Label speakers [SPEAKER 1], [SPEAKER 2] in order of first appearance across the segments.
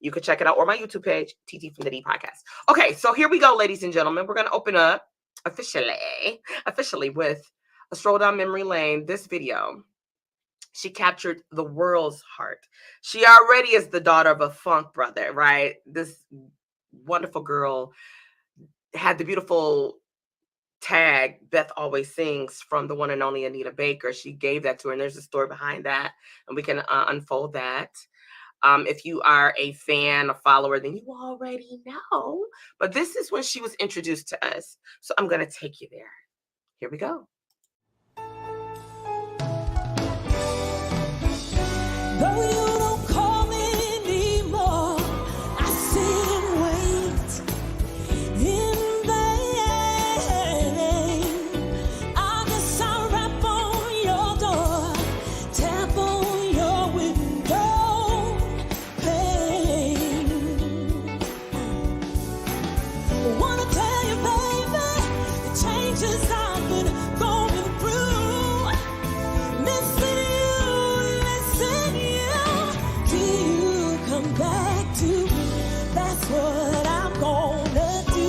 [SPEAKER 1] You can check it out, or my YouTube page, TT from the D Podcast. Okay, so here we go, ladies and gentlemen. We're going to open up officially with a stroll down memory lane. This video, she captured the world's heart. She already is the daughter of a funk brother, right? This wonderful girl had the beautiful tag Beth Always Sings from the one and only Anita Baker. She gave that to her, and there's a story behind that, and we can unfold that. If you are a fan, a follower, then you already know. But this is when she was introduced to us. So I'm going to take you there. Here we go.
[SPEAKER 2] Though you don't call me anymore, I sit and wait in vain. I guess I'll rap on your door, tap on your window pane. Wanna tell you, baby, the changes I've been going through. Missing you, till you come back to me. That's what I'm gonna do.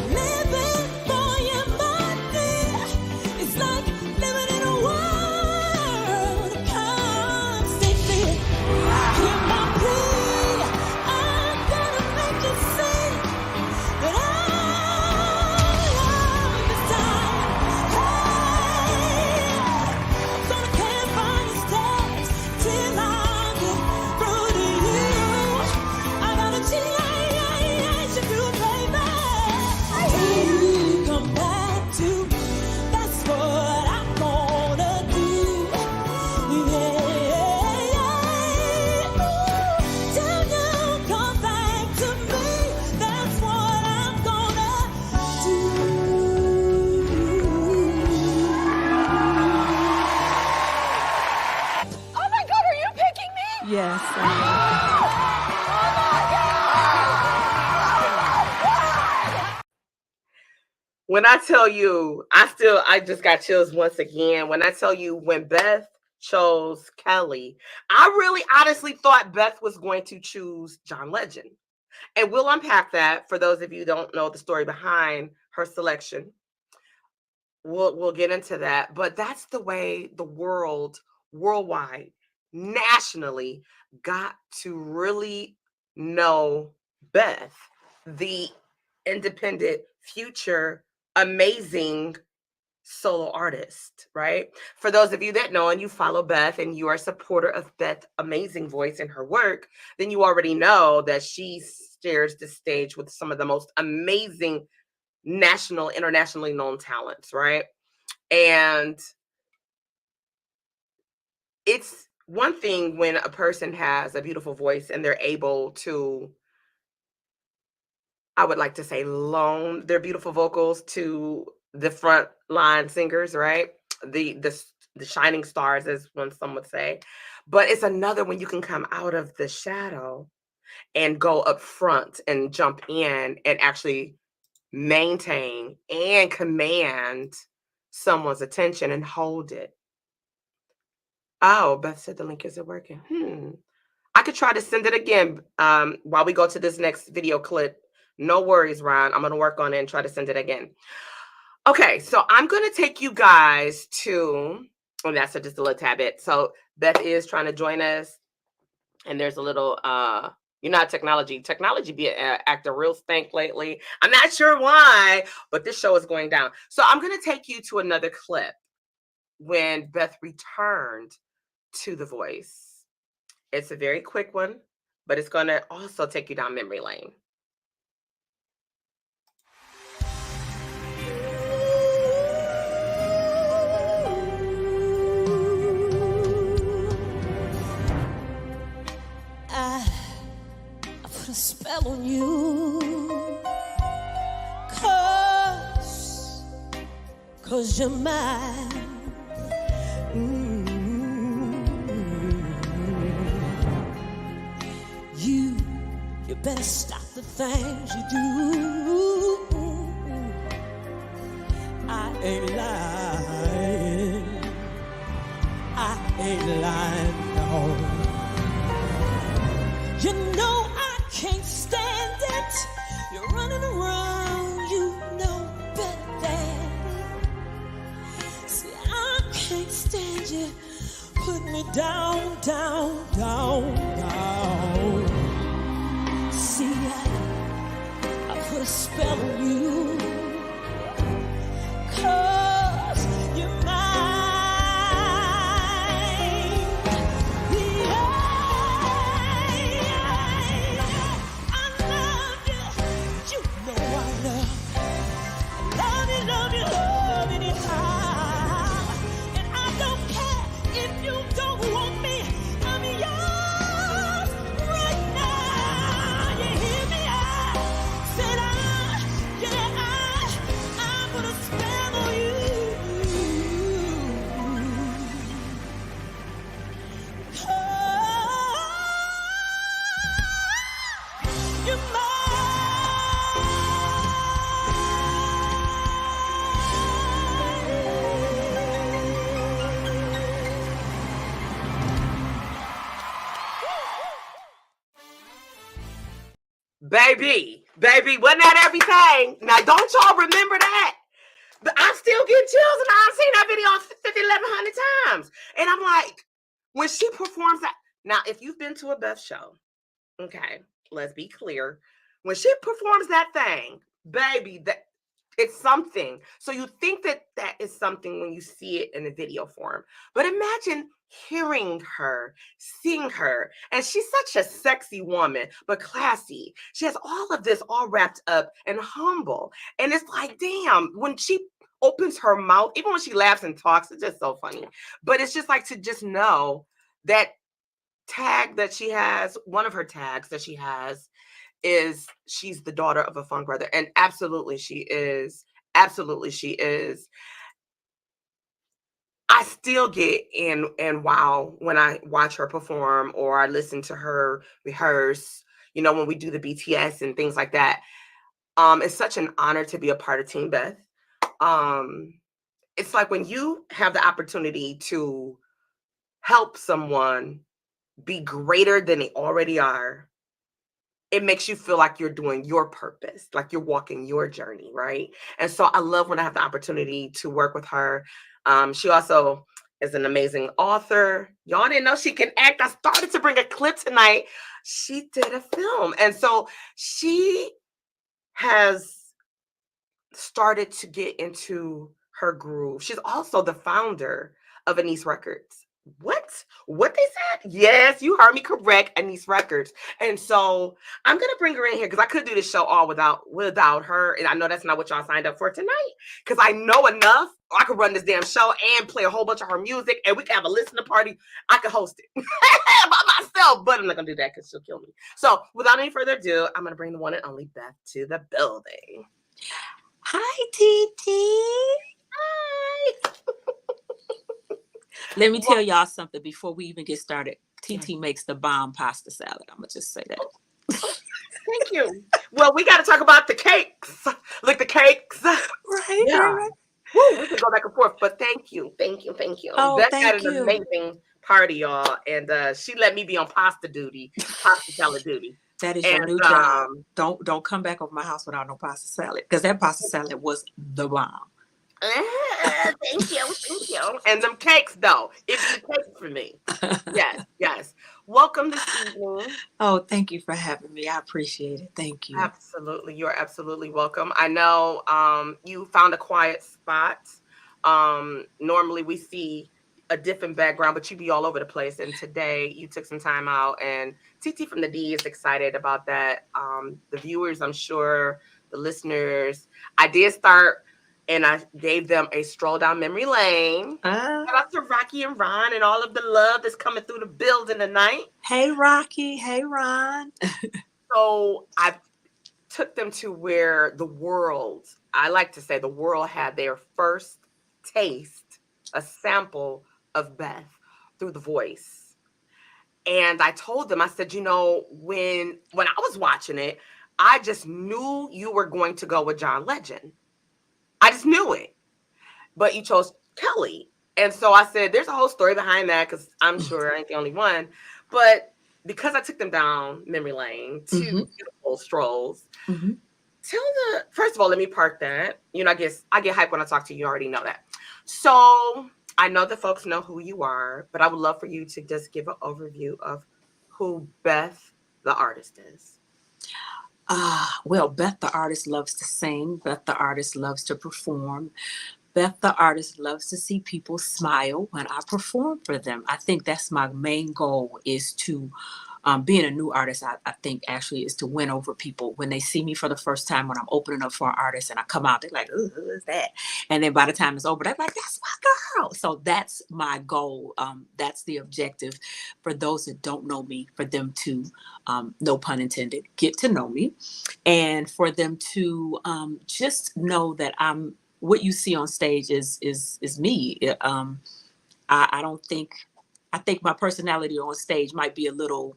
[SPEAKER 2] Living for your money is like living in a world of constant fear. Hear my plea, I'm gonna make you see that I am the time. Hey, I'm gonna carry my steps till I get through to you. I gotta change you, baby. Till you come back to me, that's what I'm gonna do. Till you come back to me, that's what I'm gonna do.
[SPEAKER 3] Oh my God, are you picking me?
[SPEAKER 2] Yes.
[SPEAKER 1] When I tell you, I just got chills once again. When I tell you, when Beth chose Kelly, I really honestly thought Beth was going to choose John Legend. And we'll unpack that for those of you who don't know the story behind her selection. We'll get into that. But that's the way the world, worldwide, nationally, got to really know Beth, the independent, future, amazing solo artist, right? For those of you that know and you follow Beth and you are a supporter of Beth's amazing voice and her work, then you already know that she shares the stage with some of the most amazing national, internationally known talents, right? And it's one thing when a person has a beautiful voice and they're able to, I would like to say, loan their beautiful vocals to the front line singers, right? The shining stars, as one some would say. But it's another when you can come out of the shadow and go up front and jump in and actually maintain and command someone's attention and hold it. Oh, Beth said the link isn't working. I could try to send it again while we go to this next video clip. No worries, Ron. I'm going to work on it and try to send it again. Okay, so I'm going to take you guys to, oh, that's just a little tad bit. So Beth is trying to join us, and there's a little, you know, technology be acting real stank lately. I'm not sure why, but this show is going down. So I'm going to take you to another clip when Beth returned to The Voice. It's a very quick one, but it's going to also take you down memory lane.
[SPEAKER 2] I put a spell on you, cause you're mine. You better stop the things you do. I ain't lying. I a line. No. You know I can't stand it. You're running around, you know better than. See, I can't stand you. Put me down, down, down, down. See, I put a spell on you. 'Cause you're mine. Yeah, I love you. You know I love you, love you, love anyhow. And I don't care if you don't want me. I'm yours right now. You hear me? I said I'm gonna spell on you. 'Cause you're mine.
[SPEAKER 1] Baby, wasn't that everything? Now, don't y'all remember that? But I'm still getting chills, and I've seen that video 50, 1,100 times. And I'm like, when she performs that. Now, if you've been to a Beth show, okay, let's be clear. When she performs that thing, baby, that it's something. So you think that that is something when you see it in the video form. But imagine hearing her, seeing her. And she's such a sexy woman, but classy. She has all of this all wrapped up and humble. And it's like, damn, when she opens her mouth, even when she laughs and talks, it's just so funny. But it's just like to just know that tag that she has, one of her tags that she has, is she's the daughter of a funk brother. And absolutely she is. Absolutely she is. I still get and wow when I watch her perform or I listen to her rehearse, you know, when we do the BTS and things like that. It's such an honor to be a part of Team Beth. It's like when you have the opportunity to help someone be greater than they already are, it makes you feel like you're doing your purpose, like you're walking your journey, right? And so I love when I have the opportunity to work with her. She also is an amazing author. Y'all didn't know she can act. I started to bring a clip tonight. She did a film. And so she has started to get into her groove. She's also the founder of Anise Records. What they said? Yes, you heard me correct, Anise Records. And so I'm gonna bring her in here because I could do this show all without her. And I know that's not what y'all signed up for tonight. Because I know enough. I could run this damn show and play a whole bunch of her music, and we can have a listening party. I could host it by myself, but I'm not gonna do that because she'll kill me. So without any further ado, I'm gonna bring the one and only Beth to the building.
[SPEAKER 4] Hi, TT.
[SPEAKER 1] Hi.
[SPEAKER 4] Let me tell y'all something before we even get started. TT makes the bomb pasta salad. I'm going to just say that.
[SPEAKER 1] Thank you. Well, we got to talk about the cakes. Like the cakes.
[SPEAKER 4] Right,
[SPEAKER 1] Yeah.
[SPEAKER 4] right.
[SPEAKER 1] Woo, we can go back and forth, but thank you.
[SPEAKER 4] Oh,
[SPEAKER 1] Beth
[SPEAKER 4] thank
[SPEAKER 1] had an
[SPEAKER 4] you.
[SPEAKER 1] amazing party, y'all, and she let me be on pasta salad duty.
[SPEAKER 4] That is your new job. Don't come back over my house without no pasta salad, because that pasta salad was the bomb.
[SPEAKER 1] Thank you. And them cakes, though. It's the cakes for me. Yes. Welcome this evening.
[SPEAKER 4] Oh, thank you for having me. I appreciate it. Thank you.
[SPEAKER 1] Absolutely. You're absolutely welcome. I know you found a quiet spot. Normally we see a different background, but you be all over the place. And today you took some time out, and TT from the D is excited about that. The viewers, I'm sure, the listeners. I did start, and I gave them a stroll down memory lane. Shout out to Rocky and Ron and all of the love that's coming through the building tonight.
[SPEAKER 4] Hey, Rocky. Hey, Ron.
[SPEAKER 1] So I took them to where the world, I like to say the world had their first taste, a sample of Beth through The Voice. And I told them, I said, you know, when I was watching it, I just knew you were going to go with John Legend. I just knew it. But you chose Kelly. And so I said, there's a whole story behind that because I'm sure I ain't the only one. But because I took them down memory lane, two
[SPEAKER 4] Mm-hmm.
[SPEAKER 1] beautiful strolls.
[SPEAKER 4] Mm-hmm.
[SPEAKER 1] First of all, let me park that. I guess I get hyped when I talk to you. You already know that. So I know that folks know who you are, but I would love for you to just give an overview of who Beth, the artist, is.
[SPEAKER 4] Well, Beth the artist loves to sing. Beth the artist loves to perform. Beth the artist loves to see people smile when I perform for them. I think that's my main goal, is to being a new artist. I think actually is to win over people when they see me for the first time, when I'm opening up for an artist and I come out, they're like, "Ooh, who is that?" And then by the time it's over, they're like, "That's my girl." So that's my goal. That's the objective for those that don't know me, for them to, no pun intended, get to know me, and for them to just know that I'm what you see on stage is me. I don't think I think my personality on stage might be a little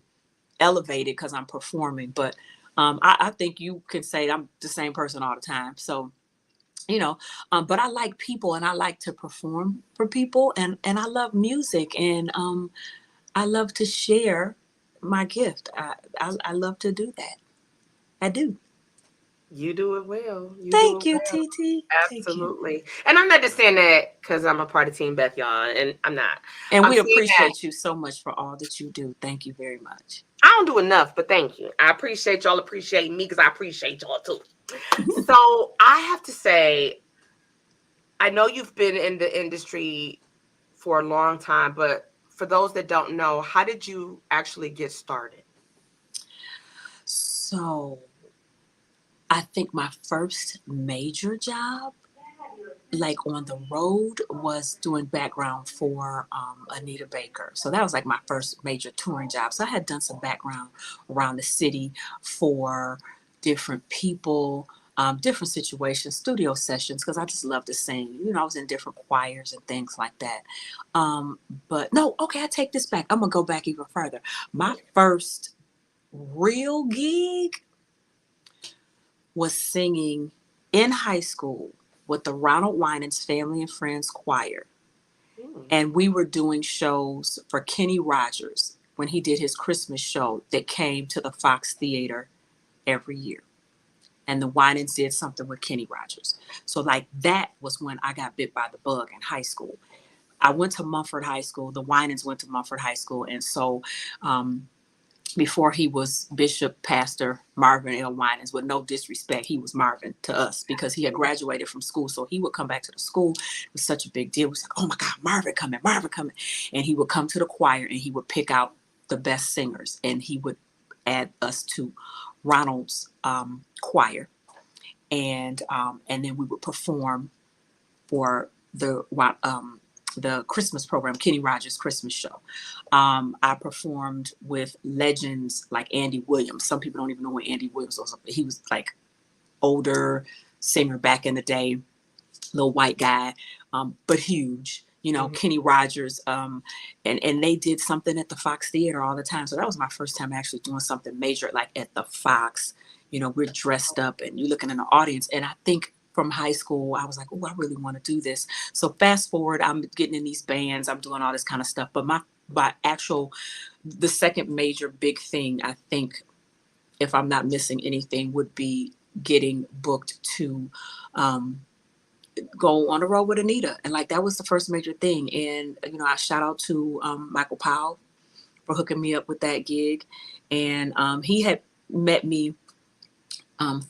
[SPEAKER 4] elevated because I'm performing, but I think you can say I'm the same person all the time. So but I like people and I like to perform for people, and I love music, and I love to share my gift. I love to do that. I do.
[SPEAKER 1] You do it well. You do
[SPEAKER 4] Thank
[SPEAKER 1] it
[SPEAKER 4] you,
[SPEAKER 1] well.
[SPEAKER 4] TT. Thank you.
[SPEAKER 1] Absolutely. And I'm not just saying that because I'm a part of Team Beth, y'all, and I'm not.
[SPEAKER 4] And
[SPEAKER 1] I'm
[SPEAKER 4] we
[SPEAKER 1] saying that
[SPEAKER 4] appreciate you so much for all that you do. Thank you very much.
[SPEAKER 1] I don't do enough, but thank you. I appreciate y'all appreciate me because I appreciate y'all too. So I have to say, I know you've been in the industry for a long time, but for those that don't know, how did you actually get started?
[SPEAKER 4] So I think my first major job, like on the road, was doing background for Anita Baker. So that was like my first major touring job. So I had done some background around the city for different people, different situations, studio sessions, because I just love to sing. I was in different choirs and things like that. But no, okay, I take this back. I'm going to go back even further. My first real gig was singing in high school with the Ronald Winans Family and Friends Choir. And we were doing shows for Kenny Rogers when he did his Christmas show that came to the Fox Theater every year. And the Winans did something with Kenny Rogers. So like that was when I got bit by the bug in high school. I went to Mumford High School. The Winans went to Mumford High School. And so before he was Bishop Pastor Marvin L. Winans, with no disrespect, he was Marvin to us because he had graduated from school. So he would come back to the school. It was such a big deal. It was like, "Oh my God, Marvin coming, Marvin coming." And he would come to the choir and he would pick out the best singers and he would add us to Ronald's choir. And then we would perform for the Christmas program, Kenny Rogers Christmas show. I performed with legends like Andy Williams. Some people don't even know what Andy Williams was. He was like older singer back in the day, little white guy, but huge. Kenny Rogers, and they did something at the Fox Theater all the time. So that was my first time actually doing something major, like at the Fox. We're dressed up and you're looking in the audience. And I think from high school, I was like, "Oh, I really want to do this." So fast forward, I'm getting in these bands, I'm doing all this kind of stuff. But the second major big thing, I think, if I'm not missing anything, would be getting booked to go on the road with Anita. And like that was the first major thing. And I shout out to Michael Powell for hooking me up with that gig. And he had met me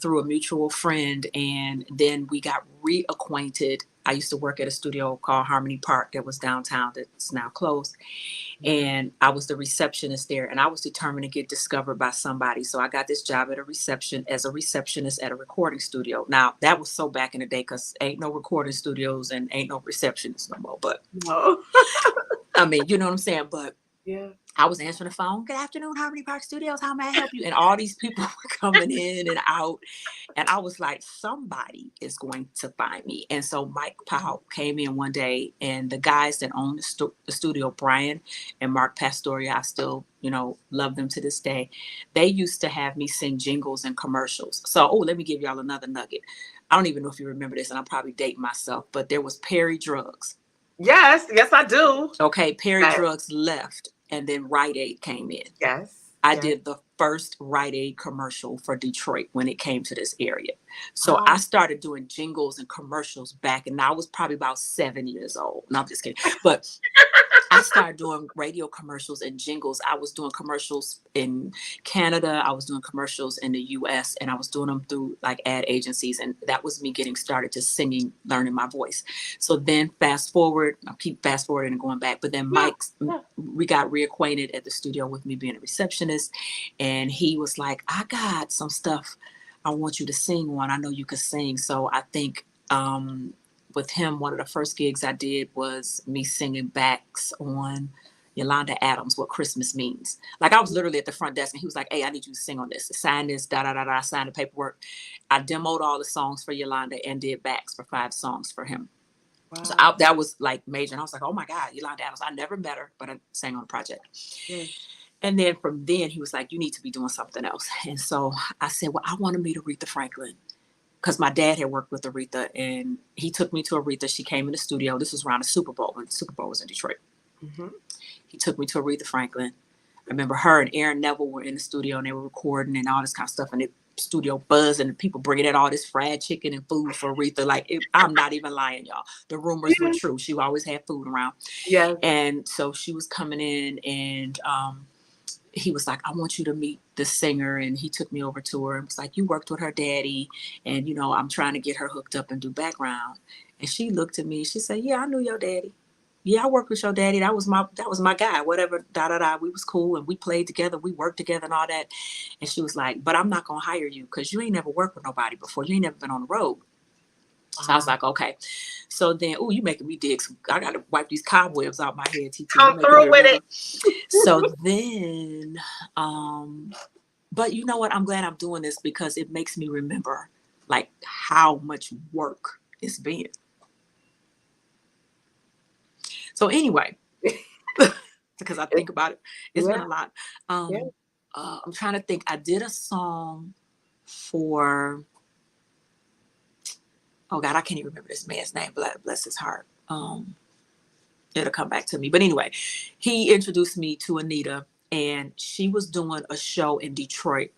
[SPEAKER 4] through a mutual friend, and then we got reacquainted. I used to work at a studio called Harmony Park that was downtown that's now closed. And I was the receptionist there, and I was determined to get discovered by somebody. So I got this job as a receptionist at a recording studio. Now that was so back in the day because ain't no recording studios and ain't no receptionists no more. But
[SPEAKER 1] No.
[SPEAKER 4] I mean, you know what I'm saying? But
[SPEAKER 1] Yeah.
[SPEAKER 4] I was answering the phone. "Good afternoon, Harmony Park Studios. How may I help you?" And all these people were coming in and out. And I was like, somebody is going to find me. And so Mike Powell came in one day, and the guys that own the studio, Brian and Mark Pastoria, I still, love them to this day. They used to have me sing jingles and commercials. So, let me give y'all another nugget. I don't even know if you remember this, and I'm probably dating myself, but there was Perry Drugs.
[SPEAKER 1] Yes, yes, I do.
[SPEAKER 4] Okay, Perry
[SPEAKER 1] Yes,
[SPEAKER 4] Drugs left, and then Rite Aid came in.
[SPEAKER 1] yes,
[SPEAKER 4] I
[SPEAKER 1] yes.
[SPEAKER 4] did the first Rite Aid commercial for Detroit when it came to this area. So I
[SPEAKER 1] Wow.
[SPEAKER 4] started doing jingles and commercials back, and I was probably about 7 years old. No, I'm just kidding. But I started doing radio commercials and jingles. I was doing commercials in Canada. I was doing commercials in the US, and I was doing them through like ad agencies. And that was me getting started just singing, learning my voice. So then fast forward, I'll keep fast forwarding and going back. But then
[SPEAKER 1] Yeah,
[SPEAKER 4] Mike's,
[SPEAKER 1] yeah.
[SPEAKER 4] we got reacquainted at the studio with me being a receptionist. And he was like, I got some stuff I want you to sing on. I know you could sing. So I think, with him, one of the first gigs I did was me singing backs on Yolanda Adams, What Christmas Means. Like I was literally at the front desk and he was like, hey, I need you to sing on this. Sign this, da da da da, sign the paperwork. I demoed all the songs for Yolanda and did backs for 5 songs for him. So
[SPEAKER 1] Wow.
[SPEAKER 4] that was like major. And I was like, oh my God, Yolanda Adams. I never met her, but I sang on the project.
[SPEAKER 1] Yeah.
[SPEAKER 4] And then from then he was like, you need to be doing something else. And so I said, well, I want to meet Aretha Franklin. Because my dad had worked with Aretha and he took me to Aretha. She came in the studio. This was around the Super Bowl when the Super Bowl was in Detroit.
[SPEAKER 1] Mm-hmm.
[SPEAKER 4] He took me to Aretha Franklin. I remember her and Aaron Neville were in the studio and they were recording and all this kind of stuff. And the studio buzzed and people bringing in all this fried chicken and food for Aretha. Like, I'm not even lying, y'all. The rumors were
[SPEAKER 1] Yeah.
[SPEAKER 4] true. She always had food around.
[SPEAKER 1] Yes.
[SPEAKER 4] And so she was coming in and he was like, I want you to meet the singer. And he took me over to her and was like, you worked with her daddy. And, you know, I'm trying to get her hooked up and do background. And she looked at me. She said, yeah, I knew your daddy. Yeah, I worked with your daddy. That was my guy, whatever, da, da, da. We was cool and we played together. We worked together and all that. And she was like, but I'm not going to hire you because you ain't never worked with nobody before. You ain't never been on the road. So I was like, okay. So then, oh, you making me dig some, I got to wipe these cobwebs out my head, TT.
[SPEAKER 1] Come through with it.
[SPEAKER 4] So then, but you know what? I'm glad I'm doing this because it makes me remember like how much work it's been. So anyway, because I think about it, it's been a lot. I'm trying to think. I did a song for, oh God, I can't even remember this man's name. Bless his heart. It'll come back to me. But anyway, he introduced me to Anita and she was doing a show in Detroit,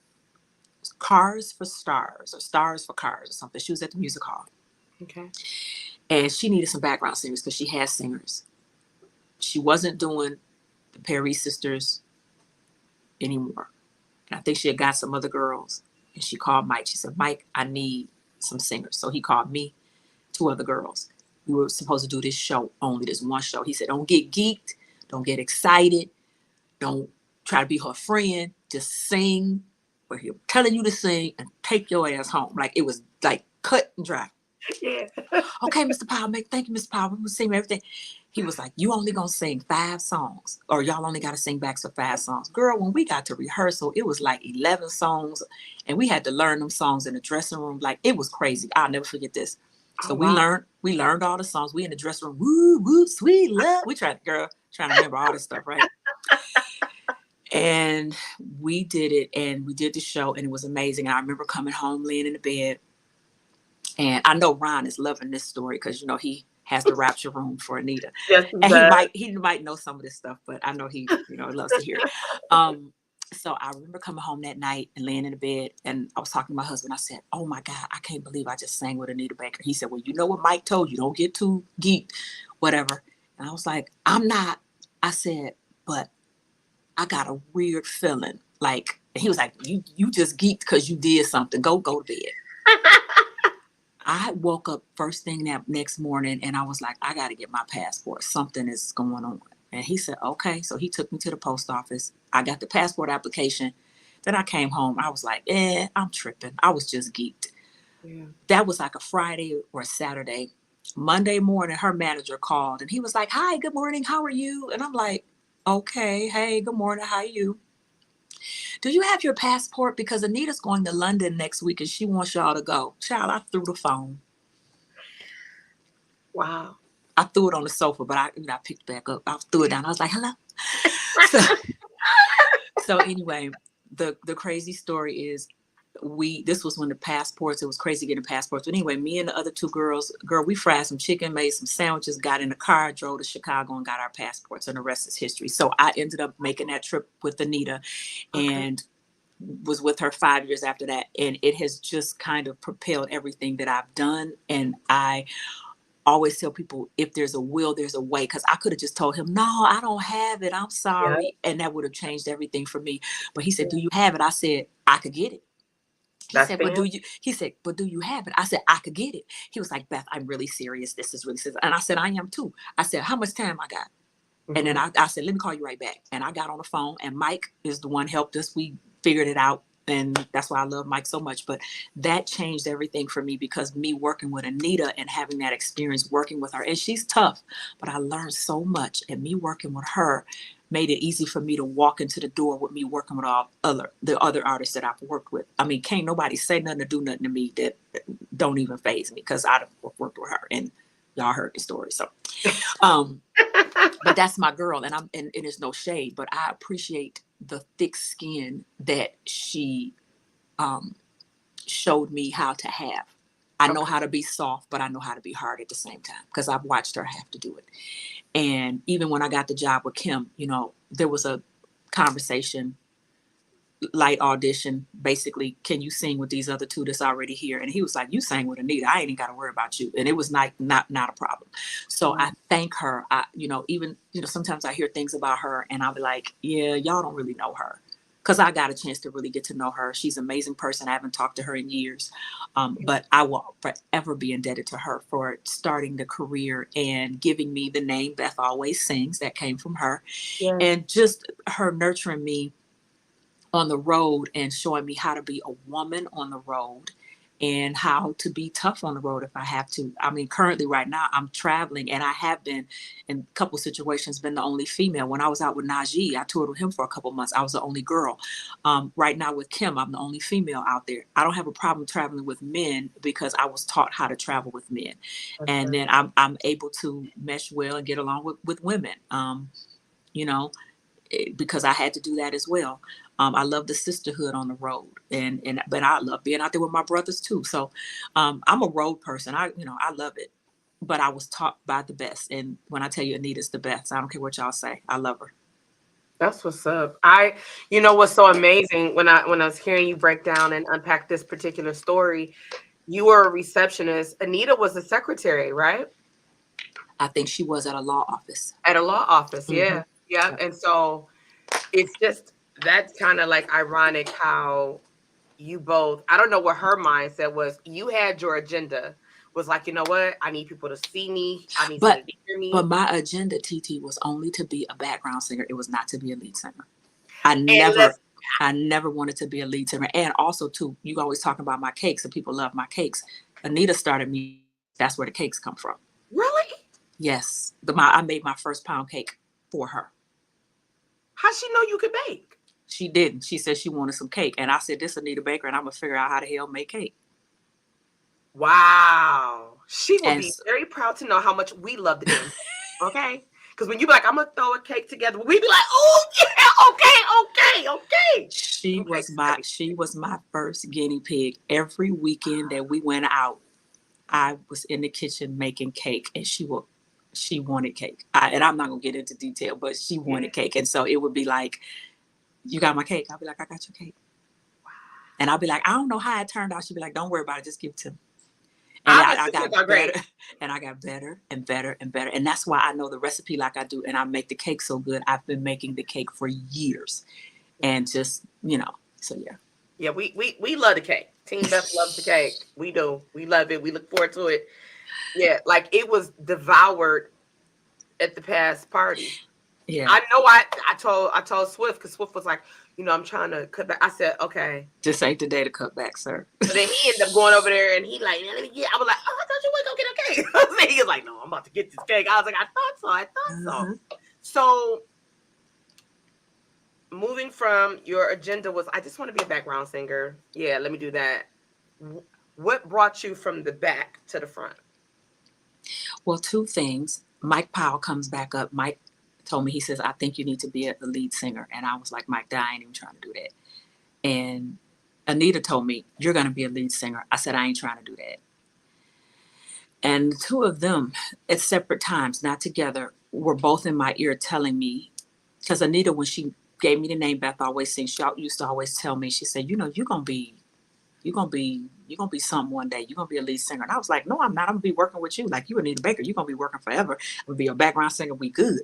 [SPEAKER 4] Cars for Stars or Stars for Cars or something. She was at the music hall.
[SPEAKER 1] Okay.
[SPEAKER 4] And she needed some background singers because she has singers. She wasn't doing the Perry sisters anymore. And I think she had got some other girls. And she called Mike. She said, Mike, I need some singers. So he called me, 2 other girls. We were supposed to do this show, only this one show. He said, don't get geeked. Don't get excited. Don't try to be her friend. Just sing where he's telling you to sing and take your ass home. Like it was like cut and dry.
[SPEAKER 1] Yeah.
[SPEAKER 4] Okay, Mr. Powell, thank you, Mr. Powell. We will sing everything. He was like, you only gonna sing 5 songs, or y'all only gotta sing backs for 5 songs. Girl, when we got to rehearsal, it was like 11 songs, and we had to learn them songs in the dressing room. Like it was crazy. I'll never forget this. So we learned all the songs. We in the dressing room, woo, woo, sweet love. We trying to remember all this stuff, right? And we did it, and we did the show, and it was amazing. And I remember coming home, laying in the bed, and I know Ron is loving this story because you know he has the rapture room for Anita.
[SPEAKER 1] Yes,
[SPEAKER 4] And he might know some of this stuff, but I know he loves to hear it. So I remember coming home that night and laying in the bed, and I was talking to my husband. I said, oh my God, I can't believe I just sang with Anita Baker. He said, well, you know what Mike told you, don't get too geeked, whatever. And I was like, I'm not. I said, but I got a weird feeling. Like, and he was like, you just geeked because you did something. Go to bed. I woke up first thing that next morning and I was like, I got to get my passport. Something is going on. And he said, okay. So he took me to the post office. I got the passport application. Then I came home. I was like, I'm tripping. I was just geeked. Yeah. That was like a Friday or a Saturday. Monday morning, her manager called and he was like, hi, good morning. How are you? And I'm like, okay. Hey, good morning. How are you? Do you have your passport? Because Anita's going to London next week and she wants y'all to go. Child, I threw the phone.
[SPEAKER 1] Wow.
[SPEAKER 4] I threw it on the sofa, but I picked it back up. I threw it down. I was like, hello. So anyway, the crazy story is this was when the passports, it was crazy getting passports. But anyway, me and the other two girls, we fried some chicken, made some sandwiches, got in the car, drove to Chicago and got our passports, and the rest is history. So I ended up making that trip with Anita and was with her 5 years after that. And it has just kind of propelled everything that I've done. And I always tell people, if there's a will, there's a way. Because I could have just told him, no, I don't have it, I'm sorry. And that would have changed everything for me. But he said, do you have it? I said, I could get it. He said, but do you have it? I said, I could get it. He was like, Beth, I'm really serious. This is really serious. And I said, I am too. I said, how much time I got? And then I said, let me call you right back. And I got on the phone, and Mike is the one helped us. We figured it out. And that's why I love Mike so much. But that changed everything for me, because me working with Anita and having that experience working with her, and she's tough, but I learned so much. And me working with her made it easy for me to walk into the door with me working with the other artists that I've worked with. I mean, can't nobody say nothing or do nothing to me that don't even faze me, because I've worked with her, and y'all heard the story. So, but that's my girl, and and there's no shade, but I appreciate the thick skin that she showed me how to have. I know how to be soft, but I know how to be hard at the same time, because I've watched her have to do it. And even when I got the job with Kim, there was a conversation, light audition, basically, can you sing with these other two that's already here? And he was like, you sang with Anita, I ain't even got to worry about you. And it was not a problem. So I thank her. Even sometimes I hear things about her and I'll be like, yeah, y'all don't really know her, because I got a chance to really get to know her. She's an amazing person. I haven't talked to her in years, but I will forever be indebted to her for starting the career and giving me the name Beth Always Sings. That came from her. And just her nurturing me on the road and showing me how to be a woman on the road and how to be tough on the road if I have to. I mean, currently right now I'm traveling, and I have been in a couple situations been the only female. When I was out with Najee, I toured with him for a couple months. I was the only girl. Right now with Kim, I'm the only female out there. I don't have a problem traveling with men, because I was taught how to travel with men. And then I'm able to mesh well and get along with women, because I had to do that as well. I love the sisterhood on the road, but I love being out there with my brothers too. So I'm a road person. I love it, but I was taught by the best. And when I tell you Anita's the best, I don't care what y'all say. I love her.
[SPEAKER 1] That's what's up. What's so amazing when I was hearing you break down and unpack this particular story, you were a receptionist. Anita was a secretary, right?
[SPEAKER 4] I think she was at a law office.
[SPEAKER 1] At a law office, yeah. And so it's just, that's kind of like ironic how you both, I don't know what her mindset was. You had your agenda, was like, you know what? I need people to see me. I need people to hear me.
[SPEAKER 4] But my agenda, TT, was only to be a background singer. It was not to be a lead singer. I never wanted to be a lead singer. And also, too, you always talking about my cakes, and people love my cakes. Anita started me. That's where the cakes come from.
[SPEAKER 1] Really?
[SPEAKER 4] Yes. I made my first pound cake for her.
[SPEAKER 1] How'd she know you could bake?
[SPEAKER 4] She didn't. She said she wanted some cake. And I said, this is Anita Baker, and I'm going to figure out how the hell make cake.
[SPEAKER 1] Wow. She will be very proud to know how much we love the game. Okay? Because when you be like, I'm going to throw a cake together, we be like, oh, yeah, okay.
[SPEAKER 4] She was my first guinea pig. Every weekend that we went out, I was in the kitchen making cake, and she wanted cake. And I'm not going to get into detail, but she wanted cake. And so it would be like, you got my cake? I'll be like, I got your cake. Wow. And I'll be like, I don't know how it turned out. She'd be like, don't worry about it. Just give it to me. And I got better. And I got better and better and better. And that's why I know the recipe like I do. And I make the cake so good. I've been making the cake for years. And just, so yeah.
[SPEAKER 1] Yeah, we love the cake. Team Beth loves the cake. We do. We love it. We look forward to it. Yeah, like it was devoured at the past party. Yeah, I know. I told Swift, because Swift was like, I'm trying to cut back. I said, okay,
[SPEAKER 4] this ain't the day to cut back, sir.
[SPEAKER 1] But then he ended up going over there, and he like, I was like, oh, I thought you were gonna get a cake. He was like, no, I'm about to get this cake. I was like, I thought so. So moving from your agenda was, I just want to be a background singer. Yeah, let me do that. What brought you from the back to the front?
[SPEAKER 4] Well, two things. Mike Powell comes back up. Mike told me, he says, I think you need to be a lead singer. And I was like, Mike, I ain't even trying to do that. And Anita told me, you're going to be a lead singer. I said, I ain't trying to do that. And the two of them at separate times, not together, were both in my ear telling me, because Anita, when she gave me the name Beth Always Sings, she used to always tell me, she said, you're gonna be something one day. You're gonna be a lead singer. And I was like, no, I'm not. I'm gonna be working with you. Like, you and Anita Baker, you're gonna be working forever. I'm gonna be a background singer. We good,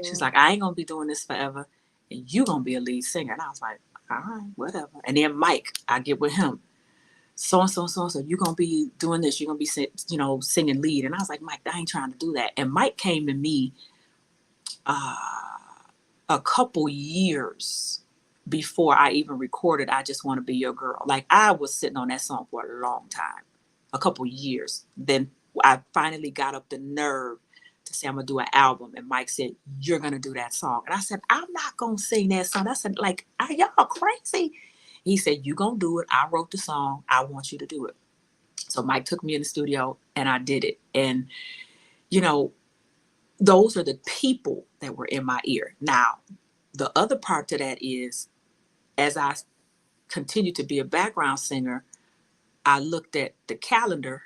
[SPEAKER 4] She's like, I ain't gonna be doing this forever. And you gonna be a lead singer. And I was like, all right, whatever. And then Mike, I get with him. So and so, so and so, you're gonna be doing this. You're gonna be, singing lead. And I was like, Mike, I ain't trying to do that. And Mike came to me a couple years before I even recorded I Just Want to Be Your Girl. Like, I was sitting on that song for a long time, a couple years. Then I finally got up the nerve to say, I'm gonna do an album. And Mike said, you're gonna do that song. And I said, I'm not gonna sing that song. I said, like, are y'all crazy? He said, you gonna do it. I wrote the song. I want you to do it. So Mike took me in the studio and I did it. And, those are the people that were in my ear. Now, the other part to that is, as I continued to be a background singer, I looked at the calendar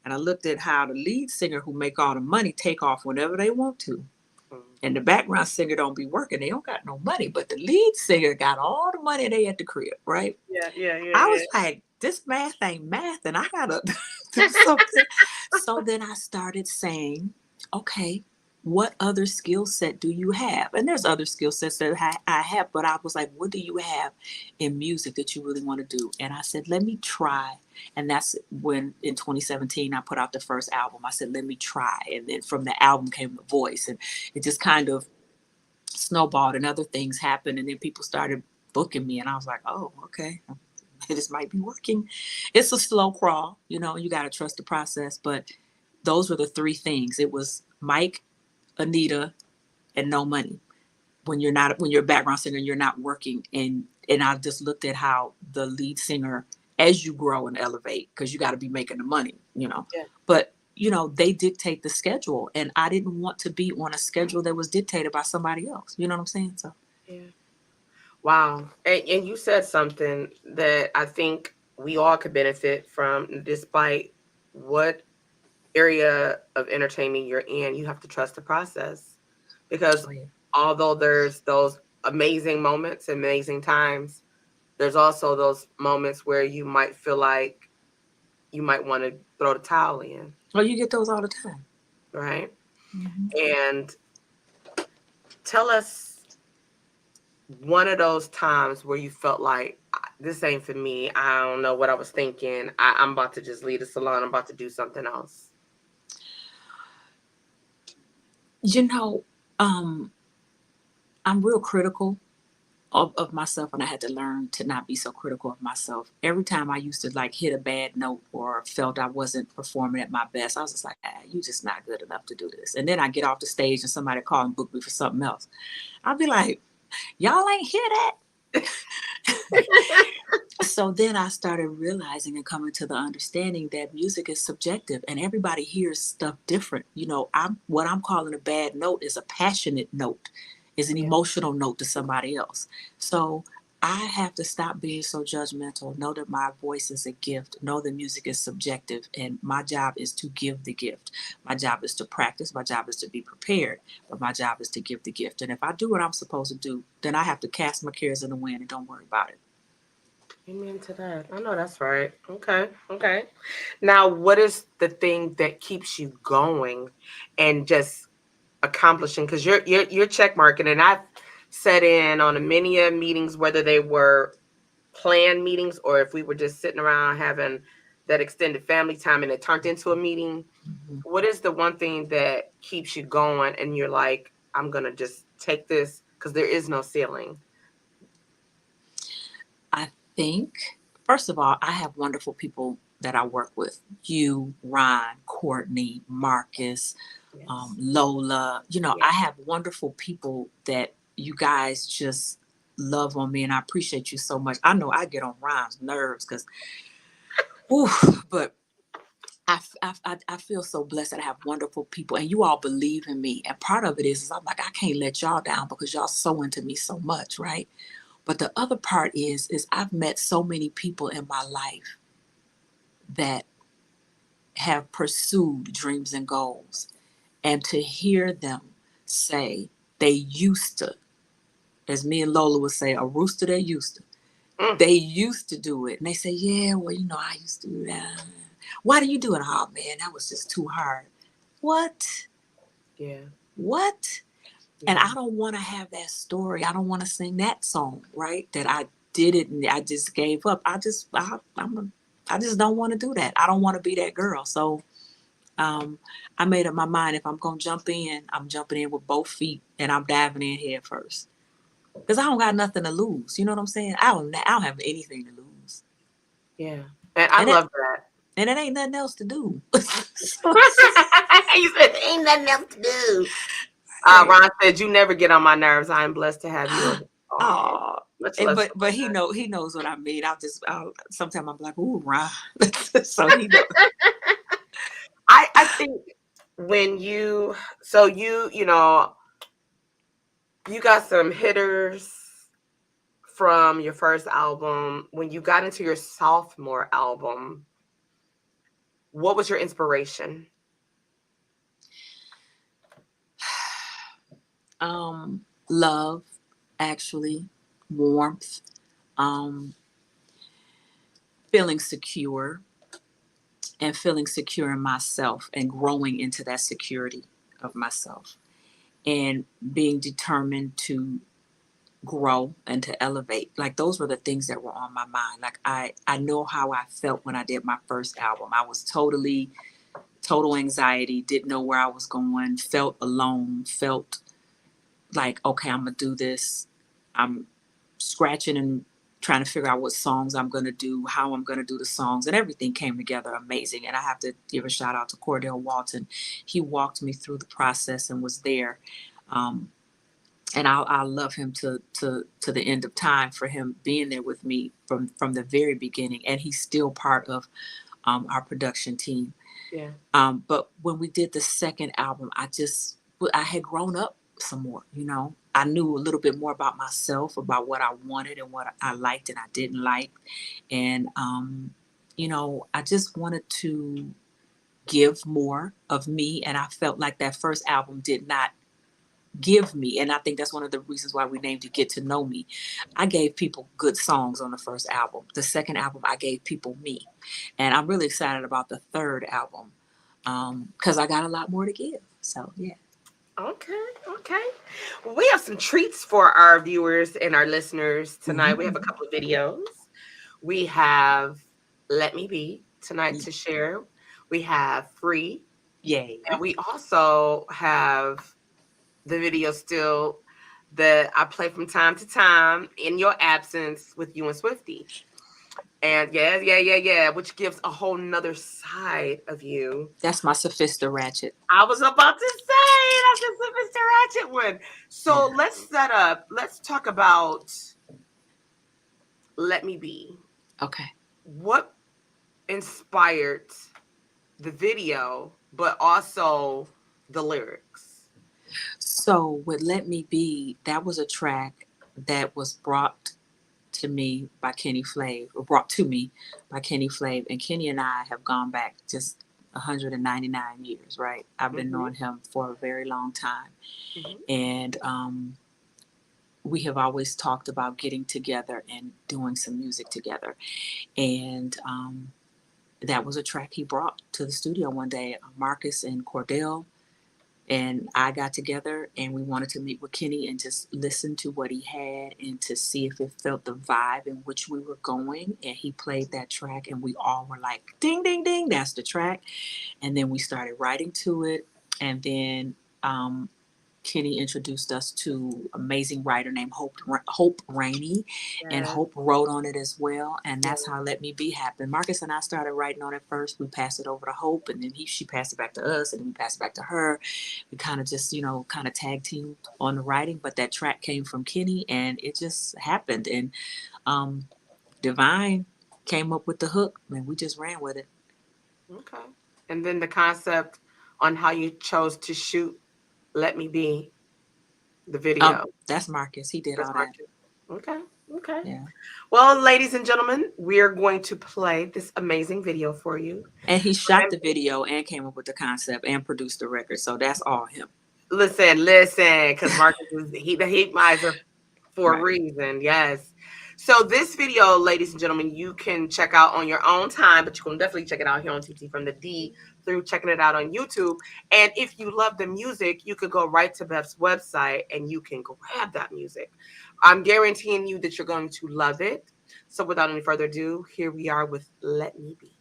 [SPEAKER 4] and I looked at how the lead singer who make all the money take off whenever they want to. And the background singer don't be working. They don't got no money, but the lead singer got all the money they at the crib, right?
[SPEAKER 1] Yeah.
[SPEAKER 4] I was like, this math ain't math and I gotta do something. So then I started saying, okay, what other skill set do you have? And there's other skill sets that I have, but I was like, what do you have in music that you really want to do? And I said, let me try. And that's when in 2017, I put out the first album. I said, let me try. And then from the album came The Voice. And it just kind of snowballed and other things happened. And then people started booking me. And I was like, oh, okay, this might be working. It's a slow crawl, you got to trust the process. But those were the three things. It was Mike, Anita, and no money. When you're a background singer, you're not working. And I just looked at how the lead singer, as you grow and elevate, because you got to be making the money, Yeah. But, they dictate the schedule. And I didn't want to be on a schedule that was dictated by somebody else. You know what I'm saying? So,
[SPEAKER 1] Yeah. Wow. And you said something that I think we all could benefit from, despite what area of entertainment you're in. You have to trust the process, because although there's those amazing moments, amazing times, there's also those moments where you might feel like you might want to throw the towel in.
[SPEAKER 4] Well, you get those all the time.
[SPEAKER 1] Right.
[SPEAKER 4] Mm-hmm.
[SPEAKER 1] And tell us one of those times where you felt like, this ain't for me. I don't know what I was thinking. I'm about to just leave the salon. I'm about to do something else.
[SPEAKER 4] I'm real critical of myself, and I had to learn to not be so critical of myself. Every time I used to hit a bad note or felt I wasn't performing at my best, I was just like, you just not good enough to do this. And then I get off the stage and somebody call and book me for something else. I'll be like, y'all ain't hear that? So then I started realizing and coming to the understanding that music is subjective and everybody hears stuff different. What I'm calling a bad note is a passionate note, is an emotional note to somebody else. So I have to stop being so judgmental, know that my voice is a gift, know that music is subjective, and my job is to give the gift. My job is to practice, my job is to be prepared, but my job is to give the gift. And if I do what I'm supposed to do, then I have to cast my cares in the wind and don't worry about it.
[SPEAKER 1] Amen to that. I know that's right. Okay. Now, what is the thing that keeps you going and just accomplishing? Because you're check marking, and I've sat in on many meetings, whether they were planned meetings or if we were just sitting around having that extended family time and it turned into a meeting. Mm-hmm. What is the one thing that keeps you going and you're like, I'm gonna just take this because there is no ceiling?
[SPEAKER 4] I think, first of all, I have wonderful people that I work with. You, Ron, Courtney, Marcus, yes. Lola. Yes. I have wonderful people that you guys just love on me, and I appreciate you so much. I know I get on Ron's nerves because, but I feel so blessed that I have wonderful people, and you all believe in me. And part of it is I'm like, I can't let y'all down because y'all so into me so much, right? But the other part is I've met so many people in my life that have pursued dreams and goals, and to hear them say they used to, as me and Lola would say, a rooster they used to.
[SPEAKER 1] Mm.
[SPEAKER 4] They used to do it. And they say, yeah, well, I used to do that. Why do you do it? Oh man, that was just too hard. What?
[SPEAKER 1] Yeah.
[SPEAKER 4] What?
[SPEAKER 1] Yeah.
[SPEAKER 4] And I don't want to have that story. I don't want to sing that song, right? That I did it and I just gave up. I just don't want to do that. I don't want to be that girl. So I made up my mind, if I'm gonna jump in, I'm jumping in with both feet and I'm diving in head first. Because I don't got nothing to lose. You know what I'm saying? I don't have anything to lose.
[SPEAKER 1] Yeah. And I
[SPEAKER 4] And
[SPEAKER 1] love that.
[SPEAKER 4] And it ain't nothing else to do.
[SPEAKER 1] You said ain't nothing else to do. Ron said, "You never get on my nerves. I am blessed to have you."
[SPEAKER 4] Oh,
[SPEAKER 1] much love.
[SPEAKER 4] but he knows what I mean. Sometimes I'm like, ooh, Ron. So he knows.
[SPEAKER 1] I think when you you got some hitters from your first album. When you got into your sophomore album, what was your inspiration?
[SPEAKER 4] Love, actually, warmth, feeling secure, and feeling secure in myself and growing into that security of myself and being determined to grow and to elevate. Like those were the things that were on my mind. Like I know how I felt when I did my first album. I was total anxiety, didn't know where I was going, felt alone, felt like, okay, I'm gonna do this. I'm scratching and trying to figure out what songs I'm gonna do, how I'm gonna do the songs, and everything came together amazing. And I have to give a shout out to Cordell Walton. He walked me through the process and was there. And I love him to the end of time for him being there with me from the very beginning. And he's still part of our production team.
[SPEAKER 1] Yeah.
[SPEAKER 4] But when we did the second album, I had grown up some more, I knew a little bit more about myself, about what I wanted and what I liked and I didn't like. And, I just wanted to give more of me. And I felt like that first album did not give me. And I think that's one of the reasons why we named it Get to Know Me. I gave people good songs on the first album. The second album, I gave people me. And I'm really excited about the third album because I got a lot more to give. So, yeah.
[SPEAKER 1] Okay. Well, we have some treats for our viewers and our listeners tonight. We have a couple of videos. We have Let Me Be tonight to share. We have Free.
[SPEAKER 4] Yay.
[SPEAKER 1] And we also have the video still that I play from time to time in your absence with you and Swifty. And yeah, which gives a whole nother side of you.
[SPEAKER 4] That's my Sophista Ratchet.
[SPEAKER 1] I was about to say that's the Sophista Ratchet one. So let's set up. Let's talk about Let Me Be.
[SPEAKER 4] Okay.
[SPEAKER 1] What inspired the video, but also the lyrics?
[SPEAKER 4] So with Let Me Be, that was a track that was brought to me by Kenny Flav, or brought to me by Kenny Flav. And Kenny and I have gone back just 199 years, right? I've been knowing him for a very long time. And we have always talked about getting together and doing some music together. And that was a track he brought to the studio one day. Marcus and Cordell and I got together and we wanted to meet with Kenny and just listen to what he had and to see if it felt the vibe in which we were going. And he played that track and we all were like, ding, ding, ding, that's the track. And then we started writing to it. And then Kenny introduced us to an amazing writer named Hope Rainey, and Hope wrote on it as well. And that's how Let Me Be happened. Marcus and I started writing on it first. We passed it over to Hope, and then she passed it back to us, and then we passed it back to her. We kind of just, tag teamed on the writing, but that track came from Kenny, and it just happened. And Divine came up with the hook, and we just ran with it.
[SPEAKER 1] Okay. And then the concept on how you chose to shoot Let Me Be, the video.
[SPEAKER 4] That's Marcus. He did all that.
[SPEAKER 1] Okay. Okay.
[SPEAKER 4] Yeah.
[SPEAKER 1] Well, ladies and gentlemen, we are going to play this amazing video for you.
[SPEAKER 4] And he shot the video and came up with the concept and produced the record. So that's all him.
[SPEAKER 1] Listen, because Marcus is the heat miser for a
[SPEAKER 4] Right.
[SPEAKER 1] reason. Yes. So this video, ladies and gentlemen, you can check out on your own time, but you can definitely check it out here on TT from the D through checking it out on YouTube. And if you love the music, you could go right to Beth's website and you can grab that music. I'm guaranteeing you that you're going to love it. So without any further ado, here we are with Let Me Be.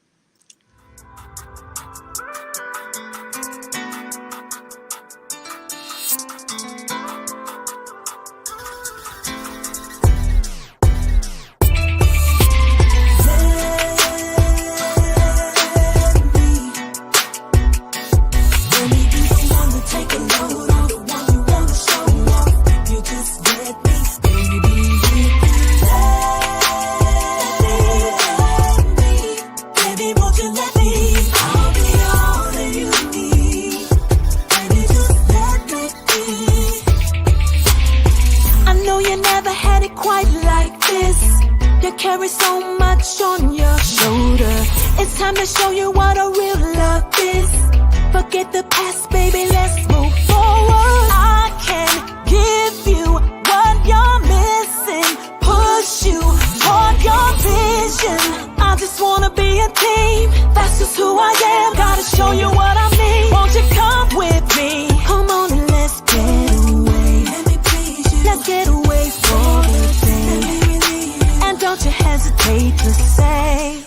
[SPEAKER 2] Carry so much on your shoulder. It's time to show you what a real love is. Forget the past, baby, let's move forward. I can give you what you're missing, push you toward your vision. I just wanna be a team, that's just who I am. Gotta show you what I mean. Won't you come with me? Come on and let's get away. Let me please you. Let's get away for the day. Don't you hesitate to say